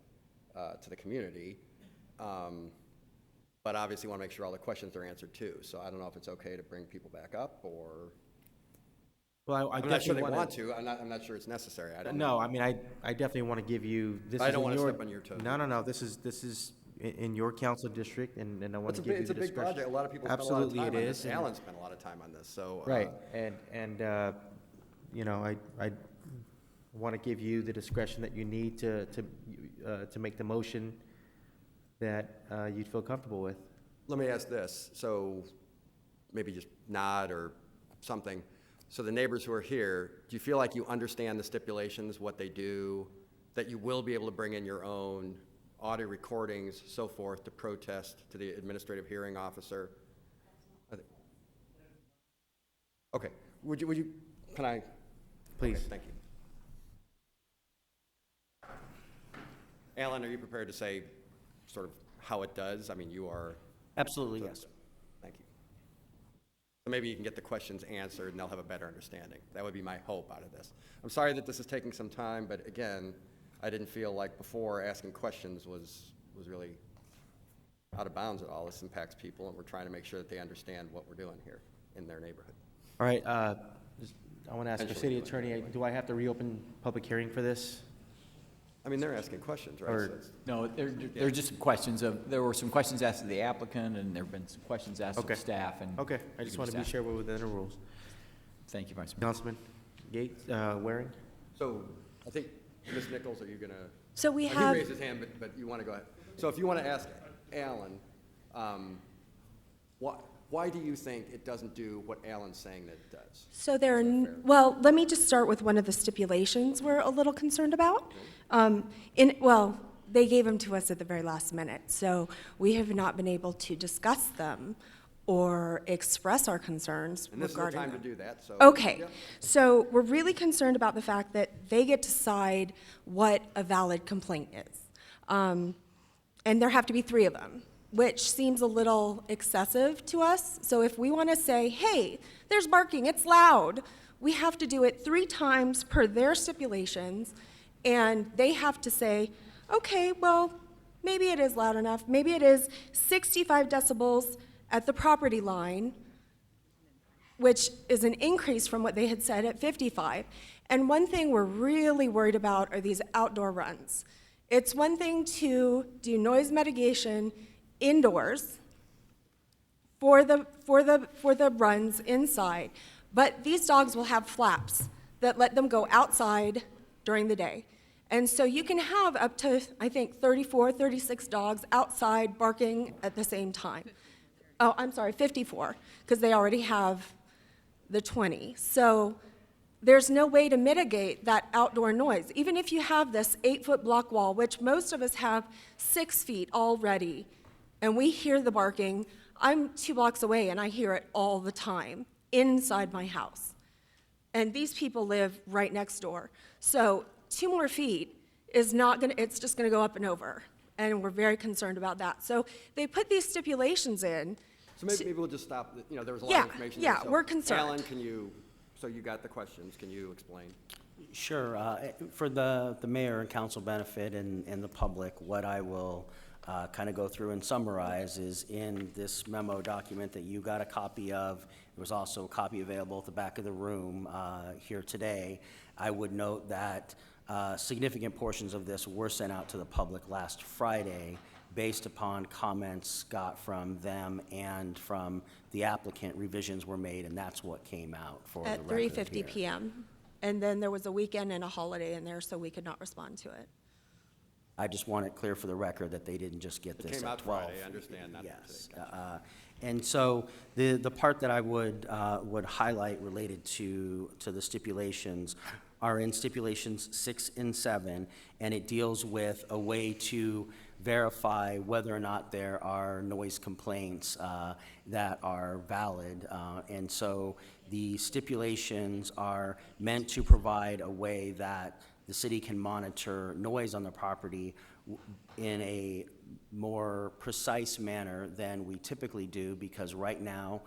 S8: to the community. But obviously want to make sure all the questions are answered too. So I don't know if it's okay to bring people back up, or
S12: Well,
S8: I'm not sure they want to. I'm not sure it's necessary. I don't know.
S12: No, I mean, I definitely want to give you, this
S8: I
S12: is
S8: don't
S12: in
S8: want to
S12: your.
S8: step on your toes.
S12: No, this is in your council district, and I want to give you the
S8: It's a big
S12: discretion.
S8: project. A lot of people spend a lot of
S12: Absolutely
S8: time
S12: it
S8: on
S12: is.
S8: this.
S12: and-
S8: Alan spent a lot of time on this, so.
S12: Right, and I want to give you the discretion that you need to make the motion that you'd feel comfortable with.
S8: Let me ask this, so maybe just nod or something. So the neighbors who are here, do you feel like you understand the stipulations, what they do, that you will be able to bring in your own audio recordings, so forth, to protest to the administrative hearing officer. Okay, would you, can I?
S2: Please.
S8: Okay, thank you. Alan, are you prepared to say sort of how it does? I mean, you are.
S14: Absolutely, yes.
S8: Thank you. So maybe you can get the questions answered and they'll have a better understanding. That would be my hope out of this. I'm sorry that this is taking some time, but again, I didn't feel like before asking questions was really out of bounds at all. This impacts people, and we're trying to make sure that they understand what we're doing here in their neighborhood.
S2: All right, I want to ask the city attorney, do I have to reopen public hearing for this?
S8: I mean, they're asking questions, right?
S2: Or-
S8: So it's-
S7: No, there are just some questions there were some questions asked of the applicant, and there have been some questions asked
S2: Okay.
S7: of staff, and.
S2: Okay, I just want to be sure we're within the rules.
S7: Thank you, Vice Mayor.
S2: Councilman Gates, Waring?
S8: So I think, Ms. Nichols, are you going to?
S5: So we
S8: He
S5: have-
S8: raised his hand, but you want to go ahead. So if you want to ask Alan, why do you think it doesn't do what Alan's saying that it does?
S5: So well, let me just start with one of the stipulations we're a little concerned about. Well, they gave them to us at the very last minute, so we have not been able to discuss them or express our concerns
S8: And this is the
S5: regarding
S8: time to
S5: them.
S8: do that, so.
S5: Okay,
S8: yeah.
S5: so we're really concerned about the fact that they get to decide what a valid complaint is. And there have to be 3 of them, which seems a little excessive to us. So if we want to say, hey, there's barking, it's loud, we have to do it 3 times per their stipulations, and they have to say, okay, well, maybe it is loud enough, maybe it is 65 decibels at the property line, which is an increase from what they had said at 55. And one thing we're really worried about are these outdoor runs. It's one thing to do noise mitigation indoors for the runs inside, but these dogs will have flaps that let them go outside during the day. And so you can have up to, I think, 34, 36 dogs outside barking at the same time. Oh, I'm sorry, 54, because they already have the 20. So there's no way to mitigate that outdoor noise. Even if you have this 8-foot block wall, which most of us have 6 feet already, and we hear the barking, I'm 2 blocks away and I hear it all the time inside my house. And these people live right next door. So 2 more feet is not gonna, it's just gonna go up and over. And we're very concerned about that. So they put these stipulations in.
S8: So maybe we'll just stop, there was a lot
S5: Yeah,
S8: of information.
S5: yeah,
S8: there, so
S5: we're concerned.
S8: Alan, so you got the questions, can you explain?
S14: Sure. For the mayor and council benefit and the public, what I will kind of go through and summarize is in this memo document that you got a copy of. There was also a copy available at the back of the room here today. I would note that significant portions of this were sent out to the public last Friday based upon comments got from them and from the applicant. Revisions were made, and that's what came out for the
S5: At
S14: record
S5: 3:50
S14: here.
S5: p.m. And then there was a weekend and a holiday in there, so we could not respond to it.
S14: I just want it clear for the record that they didn't just get this
S8: came
S14: at
S8: out
S14: 12.
S8: Friday, I understand that.
S14: Yes. And so the part that I would highlight related to the stipulations are in stipulations 6 and 7, and it deals with a way to verify whether or not there are noise complaints that are valid. And so the stipulations are meant to provide a way that the city can monitor noise on the property in a more precise manner than we typically do, because right now,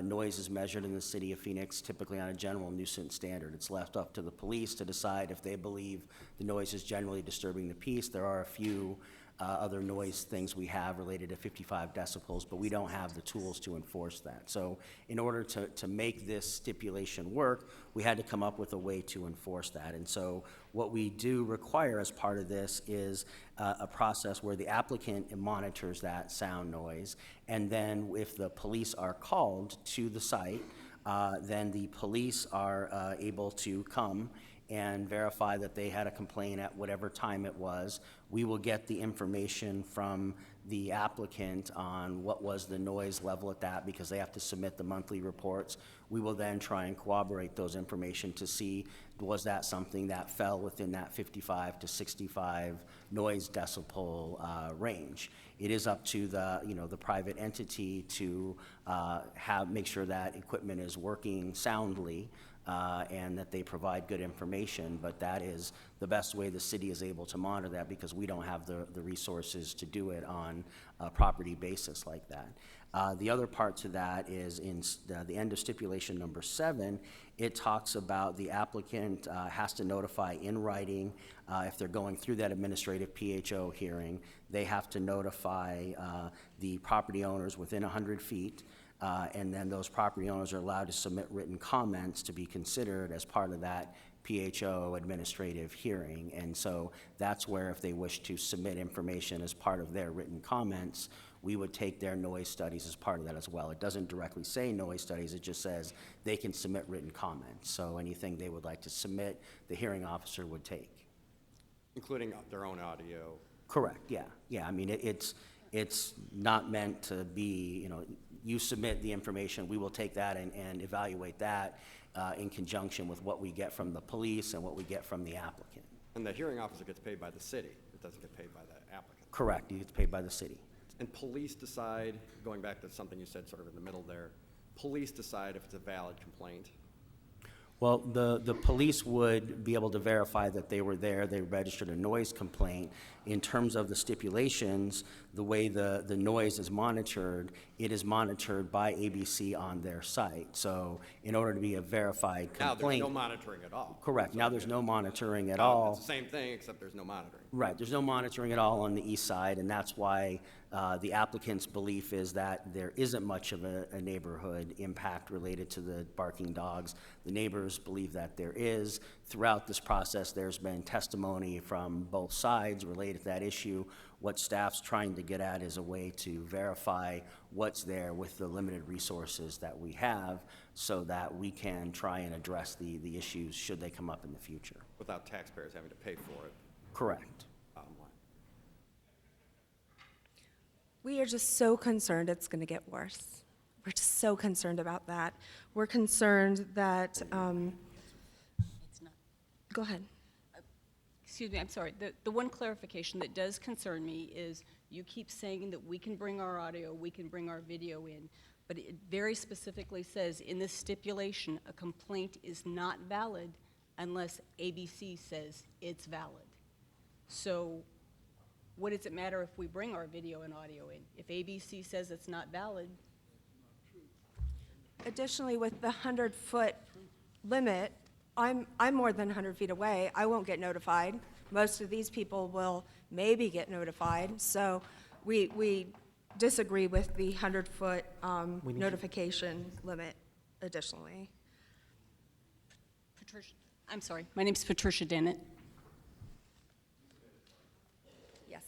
S14: noise is measured in the city of Phoenix typically on a general nuisance standard. It's left up to the police to decide if they believe the noise is generally disturbing the peace. There are a few other noise things we have related to 55 decibels, but we don't have the tools to enforce that. So in order to make this stipulation work, we had to come up with a way to enforce that. And so what we do require as part of this is a process where the applicant monitors that sound noise, and then if the police are called to the site, then the police are able to come and verify that they had a complaint at whatever time it was. We will get the information from the applicant on what was the noise level at that, because they have to submit the monthly reports. We will then try and corroborate those information to see, was that something that fell within that 55 to 65 noise decibel range. It is up to the, the private entity to make sure that equipment is working soundly, and that they provide good information, but that is the best way the city is able to monitor that, because we don't have the resources to do it on a property basis like that. The other part to that is in the end of stipulation number 7, it talks about the applicant has to notify in writing if they're going through that administrative PHO hearing. They have to notify the property owners within 100 feet. And then those property owners are allowed to submit written comments to be considered as part of that PHO administrative hearing. And so that's where, if they wish to submit information as part of their written comments, we would take their noise studies as part of that as well. It doesn't directly say noise studies, it just says they can submit written comments. So anything they would like to submit, the hearing officer would take.
S8: Including their own audio.
S14: Correct, yeah. Yeah, I mean, it's not meant to be, you submit the information, we will take that and evaluate that in conjunction with what we get from the police and what we get from the applicant.
S8: And the hearing officer gets paid by the city. It doesn't get paid by the applicant.
S14: Correct, he gets paid by the city.
S8: And police decide, going back to something you said sort of in the middle there, police decide if it's a valid complaint.
S14: Well, the police would be able to verify that they were there, they registered a noise complaint. In terms of the stipulations, the way the noise is monitored, it is monitored by ABC on their site. So in order to be a verified complaint.
S8: Now there's no monitoring at all.
S14: Correct, now there's no monitoring at all.
S8: It's the same thing, except there's no monitoring.
S14: Right, there's no monitoring at all on the east side, and that's why the applicant's belief is that there isn't much of a neighborhood impact related to the barking dogs. The neighbors believe that there is. Throughout this process, there's been testimony from both sides related to that issue. What staff's trying to get at is a way to verify what's there with the limited resources that we have, so that we can try and address the issues should they come up in the future.
S8: Without taxpayers having to pay for it.
S14: Correct.
S8: Bottom line.
S5: We are just so concerned it's going to get worse. We're just so concerned about that. We're concerned that, go ahead.
S10: Excuse me, I'm sorry. The one clarification that does concern me is you keep saying that we can bring our audio, we can bring our video in, but it very specifically says in this stipulation, a complaint is not valid unless ABC says it's valid. So what does it matter if we bring our video and audio in? If ABC says it's not valid.
S5: Additionally, with the 100-foot limit, I'm more than 100 feet away. I won't get notified. Most of these people will maybe get notified. So we disagree with the 100-foot notification limit additionally.
S10: Patricia, I'm sorry. My name's Patricia Dennett.
S5: Yes.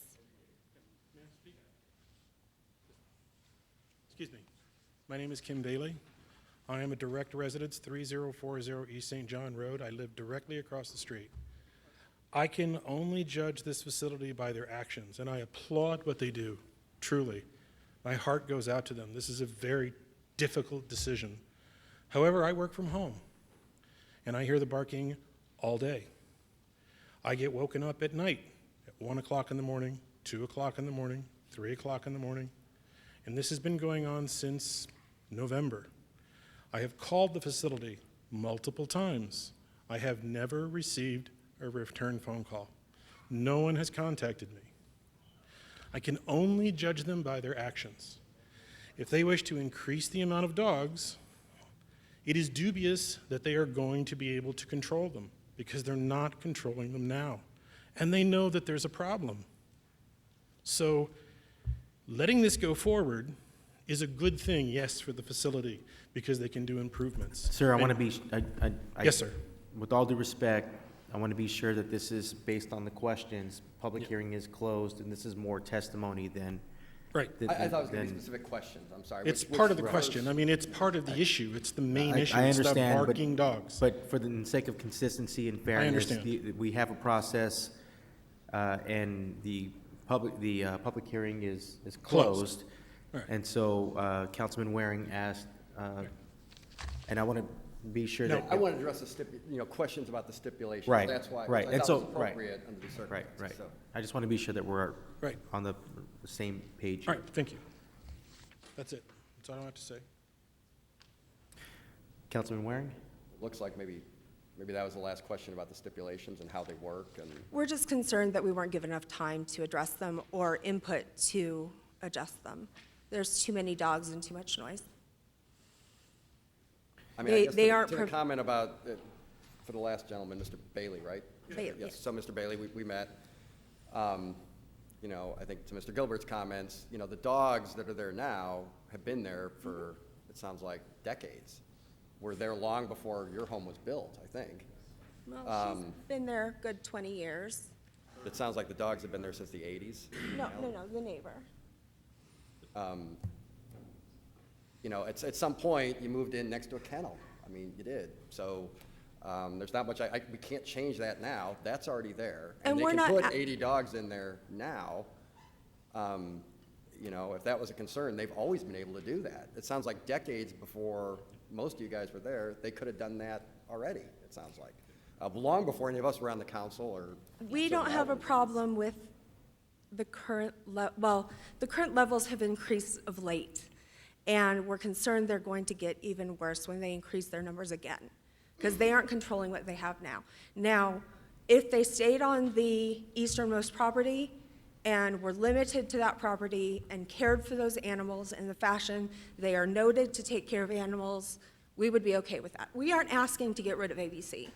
S22: Excuse me. My name is Kim Daly. I am a direct residence, 3040 East St. John Road. I live directly across the street. I can only judge this facility by their actions, and I applaud what they do, truly. My heart goes out to them. This is a very difficult decision. However, I work from home, and I hear the barking all day. I get woken up at night at 1 o'clock in the morning, 2 o'clock in the morning, 3 o'clock in the morning, and this has been going on since November. I have called the facility multiple times. I have never received a return phone call. No one has contacted me. I can only judge them by their actions. If they wish to increase the amount of dogs, it is dubious that they are going to be able to control them, because they're not controlling them now. And they know that there's a problem. So letting this go forward is a good thing, yes, for the facility, because they can do improvements.
S12: Sir, I want to be,
S22: Yes, sir.
S12: With all due respect, I want to be sure that this is based on the questions. Public hearing is closed, and this is more testimony than
S22: Right.
S8: I thought it was going to be
S12: then-
S8: specific questions, I'm sorry.
S22: It's
S8: Which
S22: part of the
S8: refers-
S22: question. I mean, it's part of the issue. It's the main issue.
S12: I
S22: It's the
S12: understand, but-
S22: barking dogs.
S12: But for the sake of consistency and fairness,
S22: understand.
S12: we have a process, and the public hearing is
S22: Closed.
S12: closed.
S22: Right.
S12: And so, Councilman Waring asked, and I want to be sure that.
S8: I want to address the questions about the stipulations.
S12: Right,
S8: That's why,
S12: right.
S8: I
S12: And
S8: thought
S12: so,
S8: it was
S12: right,
S8: appropriate under the circumstances.
S12: right.
S8: so.
S12: I just want to be sure that we're
S22: Right.
S12: on the same page.
S22: All right, thank you. That's it. That's all I have to say.
S12: Councilman Waring?
S8: Looks like maybe that was the last question about the stipulations and how they work, and
S5: We're just concerned that we weren't given enough time to address them or input to adjust them. There's too many dogs and too much noise.
S8: I mean,
S5: They-
S8: I guess
S5: they
S8: to
S5: aren't
S8: the
S5: prov-
S8: comment about, for the last gentleman, Mr. Bailey, right?
S5: Bailey, yeah.
S8: Yes, so Mr. Bailey, we met. I think to Mr. Gilbert's comments, the dogs that are there now have been there for, it sounds like, decades. Were there long before your home was built, I think.
S5: Well, she's been there a good 20 years.
S8: It sounds like the dogs have been there since the 80s.
S5: No, the neighbor.
S8: At some point, you moved in next to a kennel. I mean, you did. So there's not much, we can't change that now. That's already there.
S5: And
S8: they
S5: we're
S8: can
S5: not
S8: put
S5: a-
S8: 80 dogs in there now. If that was a concern, they've always been able to do that. It sounds like decades before most of you guys were there, they could have done that already, it sounds like. Long before any of us were on the council or.
S5: We don't have a problem with the current, the current levels have increased of late, and we're concerned they're going to get even worse when they increase their numbers again, because they aren't controlling what they have now. Now, if they stayed on the easternmost property and were limited to that property and cared for those animals in the fashion they are noted to take care of animals, we would be okay with that. We aren't asking to get rid of ABC.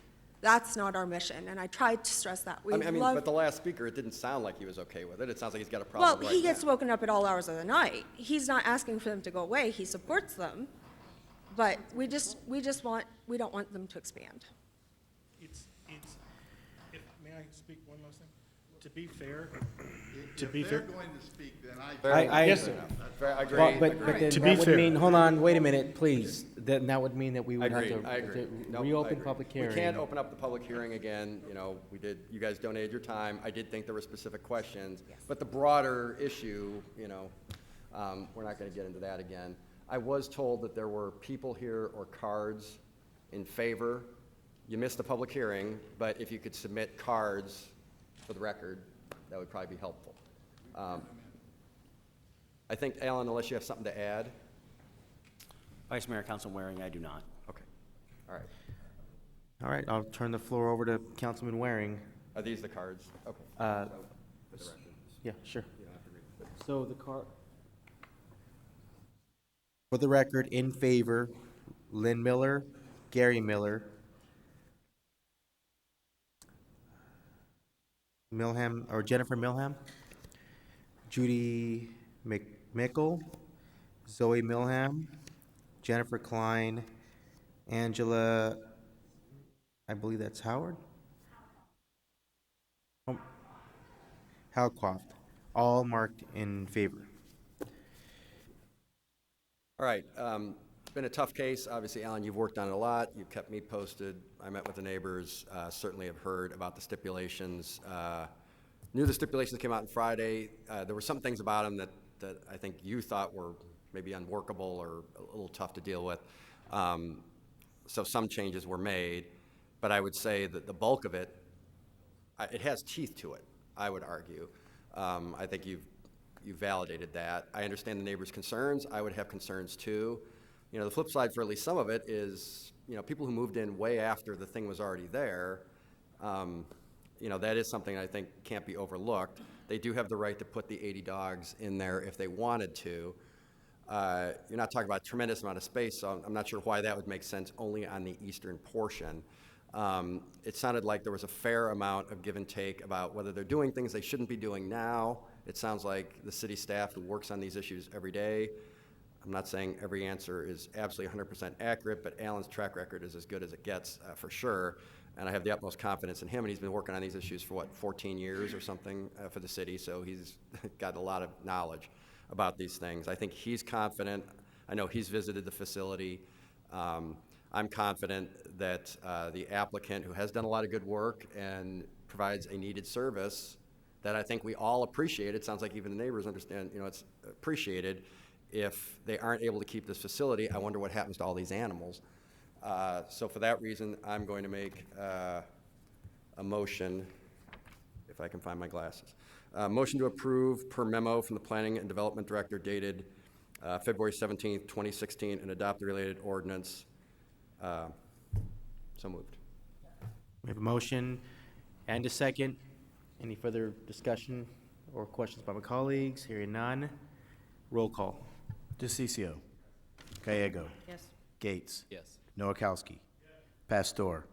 S5: That's not our mission, and I tried to stress that. We love-
S8: But the last speaker, it didn't sound like he was okay with it. It sounds like he's got a problem
S5: Well,
S8: right
S5: he gets
S8: now.
S5: woken up at all hours of the night. He's not asking for them to go away. He supports them, but we don't want them to expand.
S22: May I speak one last thing? To be fair,
S9: If they're going to speak, then
S22: Yes, sir.
S8: I agree.
S12: Well, but
S8: agree.
S12: then
S22: To
S12: that
S22: be
S12: would
S22: fair.
S12: mean, hold on, wait a minute, please. Then that would mean that we
S8: I
S12: would have
S8: agree,
S12: to
S8: I agree. Nope, I
S12: reopen
S8: agree.
S12: public hearing.
S8: We can't open up the public hearing again, you guys donated your time. I did think there were specific questions. But the broader issue, we're not gonna get into that again. I was told that there were people here or cards in favor. You missed the public hearing, but if you could submit cards for the record, that would probably be helpful. I think, Alan, unless you have something to add?
S14: Vice Mayor, Councilman Waring, I do not.
S8: Okay, all right.
S12: All right, I'll turn the floor over to Councilman Waring.
S8: Are these the cards? Okay.
S12: Uh,
S8: So, for the record.
S12: Yeah, sure.
S8: You don't have to read it.
S12: So the car. For the record, in favor, Lynn Miller, Gary Miller, Milham, or Jennifer Milham, Judy McMickle, Zoe Milham, Jennifer Klein, Angela, I believe that's Howard? Howcroft, all marked in favor.
S8: All right, it's been a tough case. Obviously, Alan, you've worked on it a lot. You've kept me posted. I met with the neighbors, certainly have heard about the stipulations. Knew the stipulations came out on Friday. There were some things about them that I think you thought were maybe unworkable or a little tough to deal with. So some changes were made, but I would say that the bulk of it, it has teeth to it, I would argue. I think you validated that. I understand the neighbors' concerns. I would have concerns too. The flip side for at least some of it is, people who moved in way after the thing was already there, that is something I think can't be overlooked. They do have the right to put the 80 dogs in there if they wanted to. You're not talking about a tremendous amount of space, so I'm not sure why that would make sense only on the eastern portion. It sounded like there was a fair amount of give and take about whether they're doing things they shouldn't be doing now. It sounds like the city staff who works on these issues every day. I'm not saying every answer is absolutely 100% accurate, but Alan's track record is as good as it gets for sure. And I have the utmost confidence in him, and he's been working on these issues for 14 years or something for the city, so he's got a lot of knowledge. about these things. I think he's confident. I know he's visited the facility. I'm confident that the applicant, who has done a lot of good work and provides a needed service that I think we all appreciate, it sounds like even the neighbors understand, it's appreciated. If they aren't able to keep this facility, I wonder what happens to all these animals. So for that reason, I'm going to make a motion, if I can find my glasses. Motion to approve per memo from the Planning and Development Director dated February 17th, 2016, and adopt the related ordinance. So moved.
S2: We have a motion and a second. Any further discussion or questions by my colleagues? Hearing none. Roll call.
S3: DeCiccio. Gallego.
S10: Yes.
S3: Gates.
S13: Yes.
S3: Noakowski. Pastor.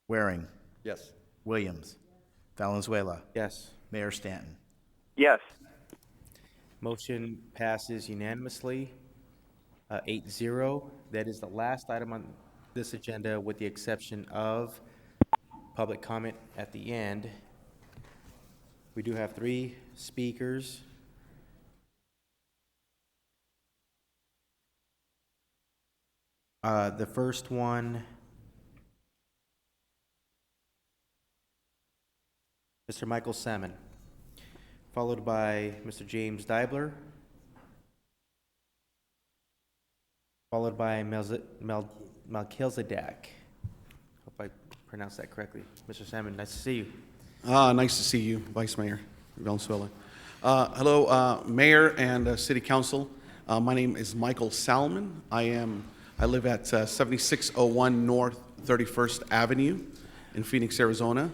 S3: Waring.
S8: Yes.
S3: Williams. Valenzuela.
S2: Yes.
S3: Mayor Stanton.
S16: Yes.
S2: Motion passes unanimously, 8-0. That is the last item on this agenda, with the exception of public comment at the end. We do have 3 speakers. The first one, Mr. Michael Salmon, followed by Mr. James Dibler, followed by Melchizedek. Hope I pronounced that correctly. Mr. Salmon, nice to see you.
S23: Nice to see you, Vice Mayor Valenzuela. Hello, Mayor and City Council. My name is Michael Salmon. I live at 7601 North 31st Avenue in Phoenix, Arizona.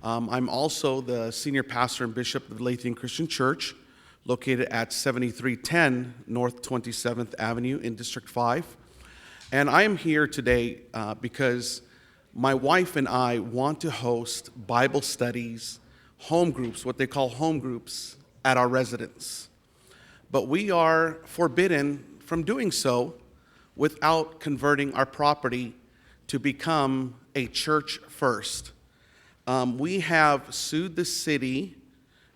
S23: I'm also the senior pastor and bishop of the Lathian Christian Church, located at 7310 North 27th Avenue in District 5. And I am here today because my wife and I want to host Bible studies, home groups, what they call home groups, at our residence. But we are forbidden from doing so without converting our property to become a church first. We have sued the city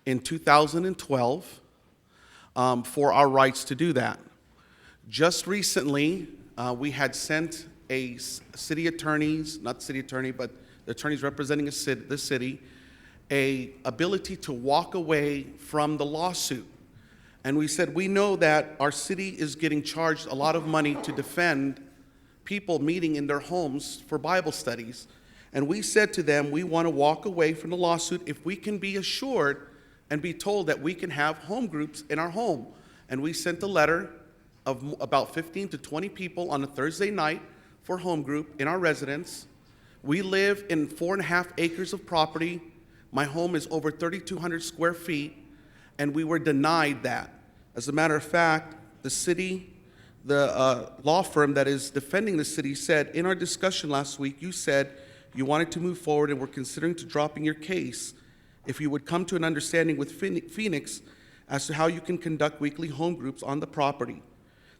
S23: in 2012 for our rights to do that. Just recently, we had sent a city attorneys, not city attorney, but the attorneys representing the city, a ability to walk away from the lawsuit. And we said, we know that our city is getting charged a lot of money to defend people meeting in their homes for Bible studies. And we said to them, we want to walk away from the lawsuit if we can be assured and be told that we can have home groups in our home. And we sent a letter of about 15 to 20 people on a Thursday night for home group in our residence. We live in 4.5 acres of property. My home is over 3,200 square feet, and we were denied that. As a matter of fact, the city, the law firm that is defending the city said, in our discussion last week, you said you wanted to move forward and were considering to dropping your case if you would come to an understanding with Phoenix as to how you can conduct weekly home groups on the property.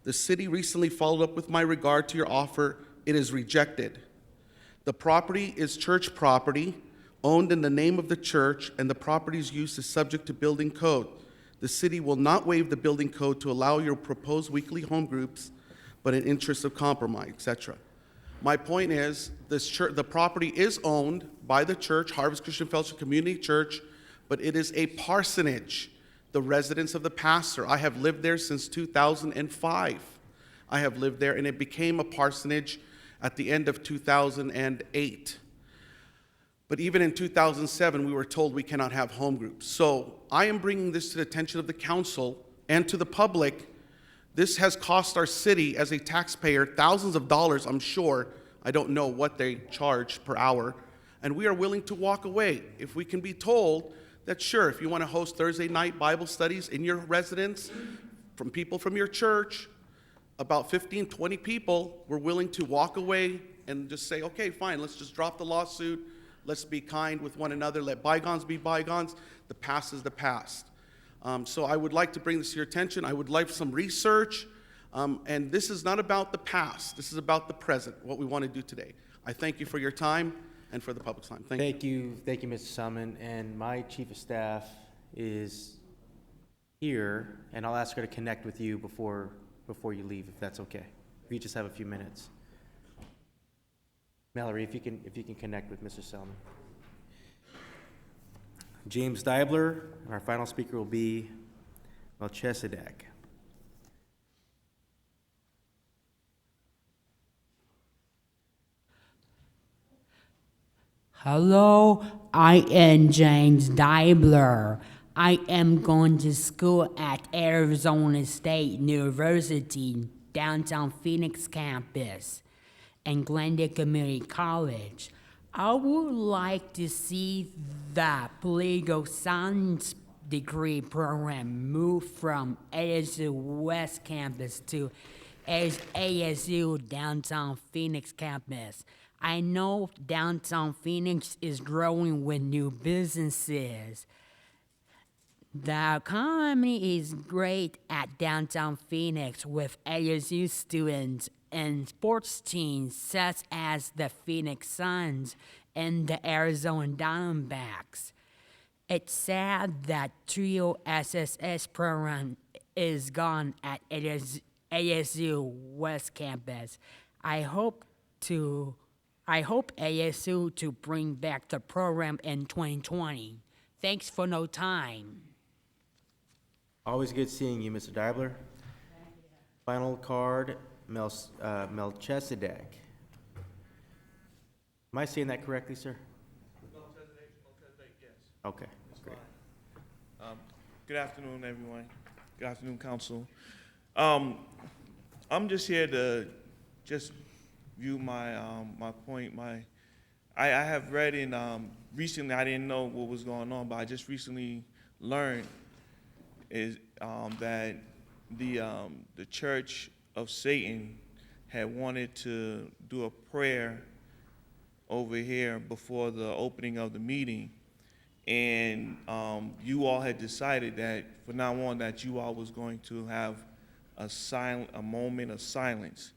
S23: The city recently followed up with my regard to your offer. It is rejected. The property is church property, owned in the name of the church, and the property's use is subject to building code. The city will not waive the building code to allow your proposed weekly home groups, but in interest of compromise, etc. My point is, the property is owned by the church, Harvest Christian Fellowship Community Church, but it is a parsonage, the residence of the pastor. I have lived there since 2005. I have lived there, and it became a parsonage at the end of 2008. But even in 2007, we were told we cannot have home groups. So I am bringing this to the attention of the council and to the public. This has cost our city as a taxpayer thousands of dollars, I'm sure. I don't know what they charge per hour. And we are willing to walk away if we can be told that, sure, if you want to host Thursday night Bible studies in your residence from people from your church, about 15, 20 people, we're willing to walk away and just say, okay, fine, let's just drop the lawsuit. Let's be kind with one another. Let bygones be bygones. The past is the past. So I would like to bring this to your attention. I would like some research. And this is not about the past. This is about the present, what we want to do today. I thank you for your time and for the public's time. Thank you.
S2: Thank you, Mr. Salmon. And my chief of staff is
S12: here, and I'll ask her to connect with you before you leave, if that's okay. We just have a few minutes. Mallory, if you can connect with Mr. Selman. James Deibler, and our final speaker will be Melchizedek.
S16: Hello, I am James Deibler. I am going to school at Arizona State University, downtown Phoenix campus, and Glendale Community College. I would like to see the political science degree program move from ASU West Campus to ASU Downtown Phoenix Campus. I know downtown Phoenix is growing with new businesses. The economy is great at downtown Phoenix with ASU students and sports teams such as the Phoenix Suns and the Arizona Diamondbacks. It's sad that Trio SSS program is gone at ASU West Campus. I hope ASU to bring back the program in 2020. Thanks for no time.
S12: Always good seeing you, Mr. Deibler. Final card, Melchizedek. Am I saying that correctly, sir? Melchizedek, yes. Okay, great.
S17: Good afternoon, everyone. Good afternoon, council. I'm just here to just view my my point. I have read in recently. I didn't know what was going on, but I just recently learned is that the Church of Satan had wanted to do a prayer over here before the opening of the meeting, and you all had decided that from now on that you all was going to have a moment of silence.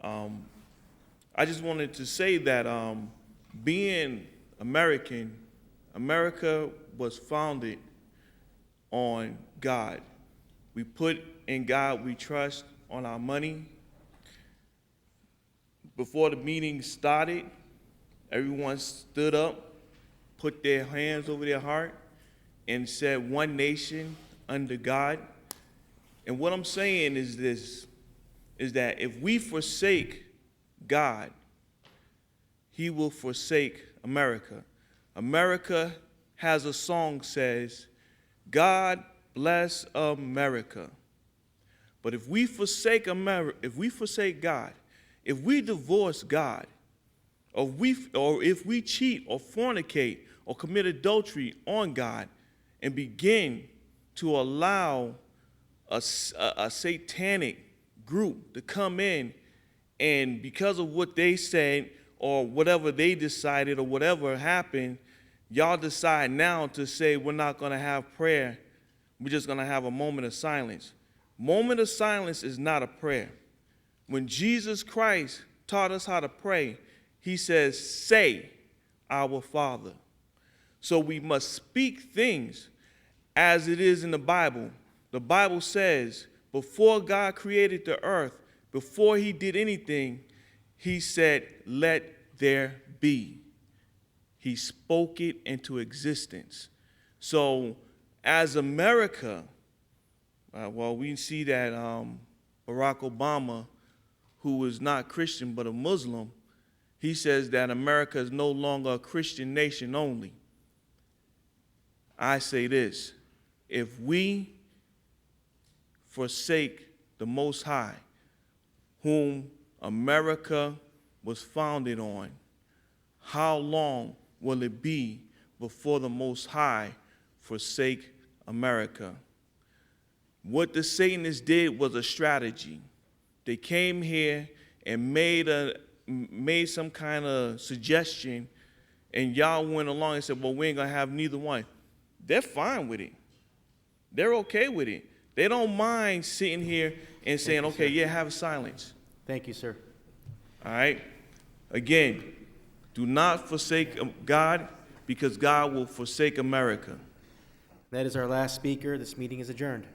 S17: I just wanted to say that being American, America was founded on God. We put in God we trust on our money. Before the meeting started, everyone stood up, put their hands over their heart, and said, "One nation under God." And what I'm saying is this, is that if we forsake God, He will forsake America. America has a song says, "God bless America." But if we forsake America, if we forsake God, if we divorce God, or if we cheat or fornicate or commit adultery on God and begin to allow a satanic group to come in, and because of what they said or whatever they decided or whatever happened, y'all decide now to say we're not going to have prayer, we're just going to have a moment of silence. Moment of silence is not a prayer. When Jesus Christ taught us how to pray, He says, "Say, our Father." So we must speak things as it is in the Bible. The Bible says, before God created the earth, before He did anything, He said, "Let there be." He spoke it into existence. So as America, we see that Barack Obama, who is not Christian but a Muslim, he says that America is no longer a Christian nation only. I say this, if we forsake the Most High, whom America was founded on, how long will it be before the Most High forsake America? What the Satanists did was a strategy. They came here and made some kind of suggestion, and y'all went along and said, well, we ain't gonna have neither one. They're fine with it. They're okay with it. They don't mind sitting here and saying, okay, yeah, have silence.
S12: Thank you, sir.
S17: All right? Again, do not forsake God, because God will forsake America.
S12: That is our last speaker. This meeting is adjourned.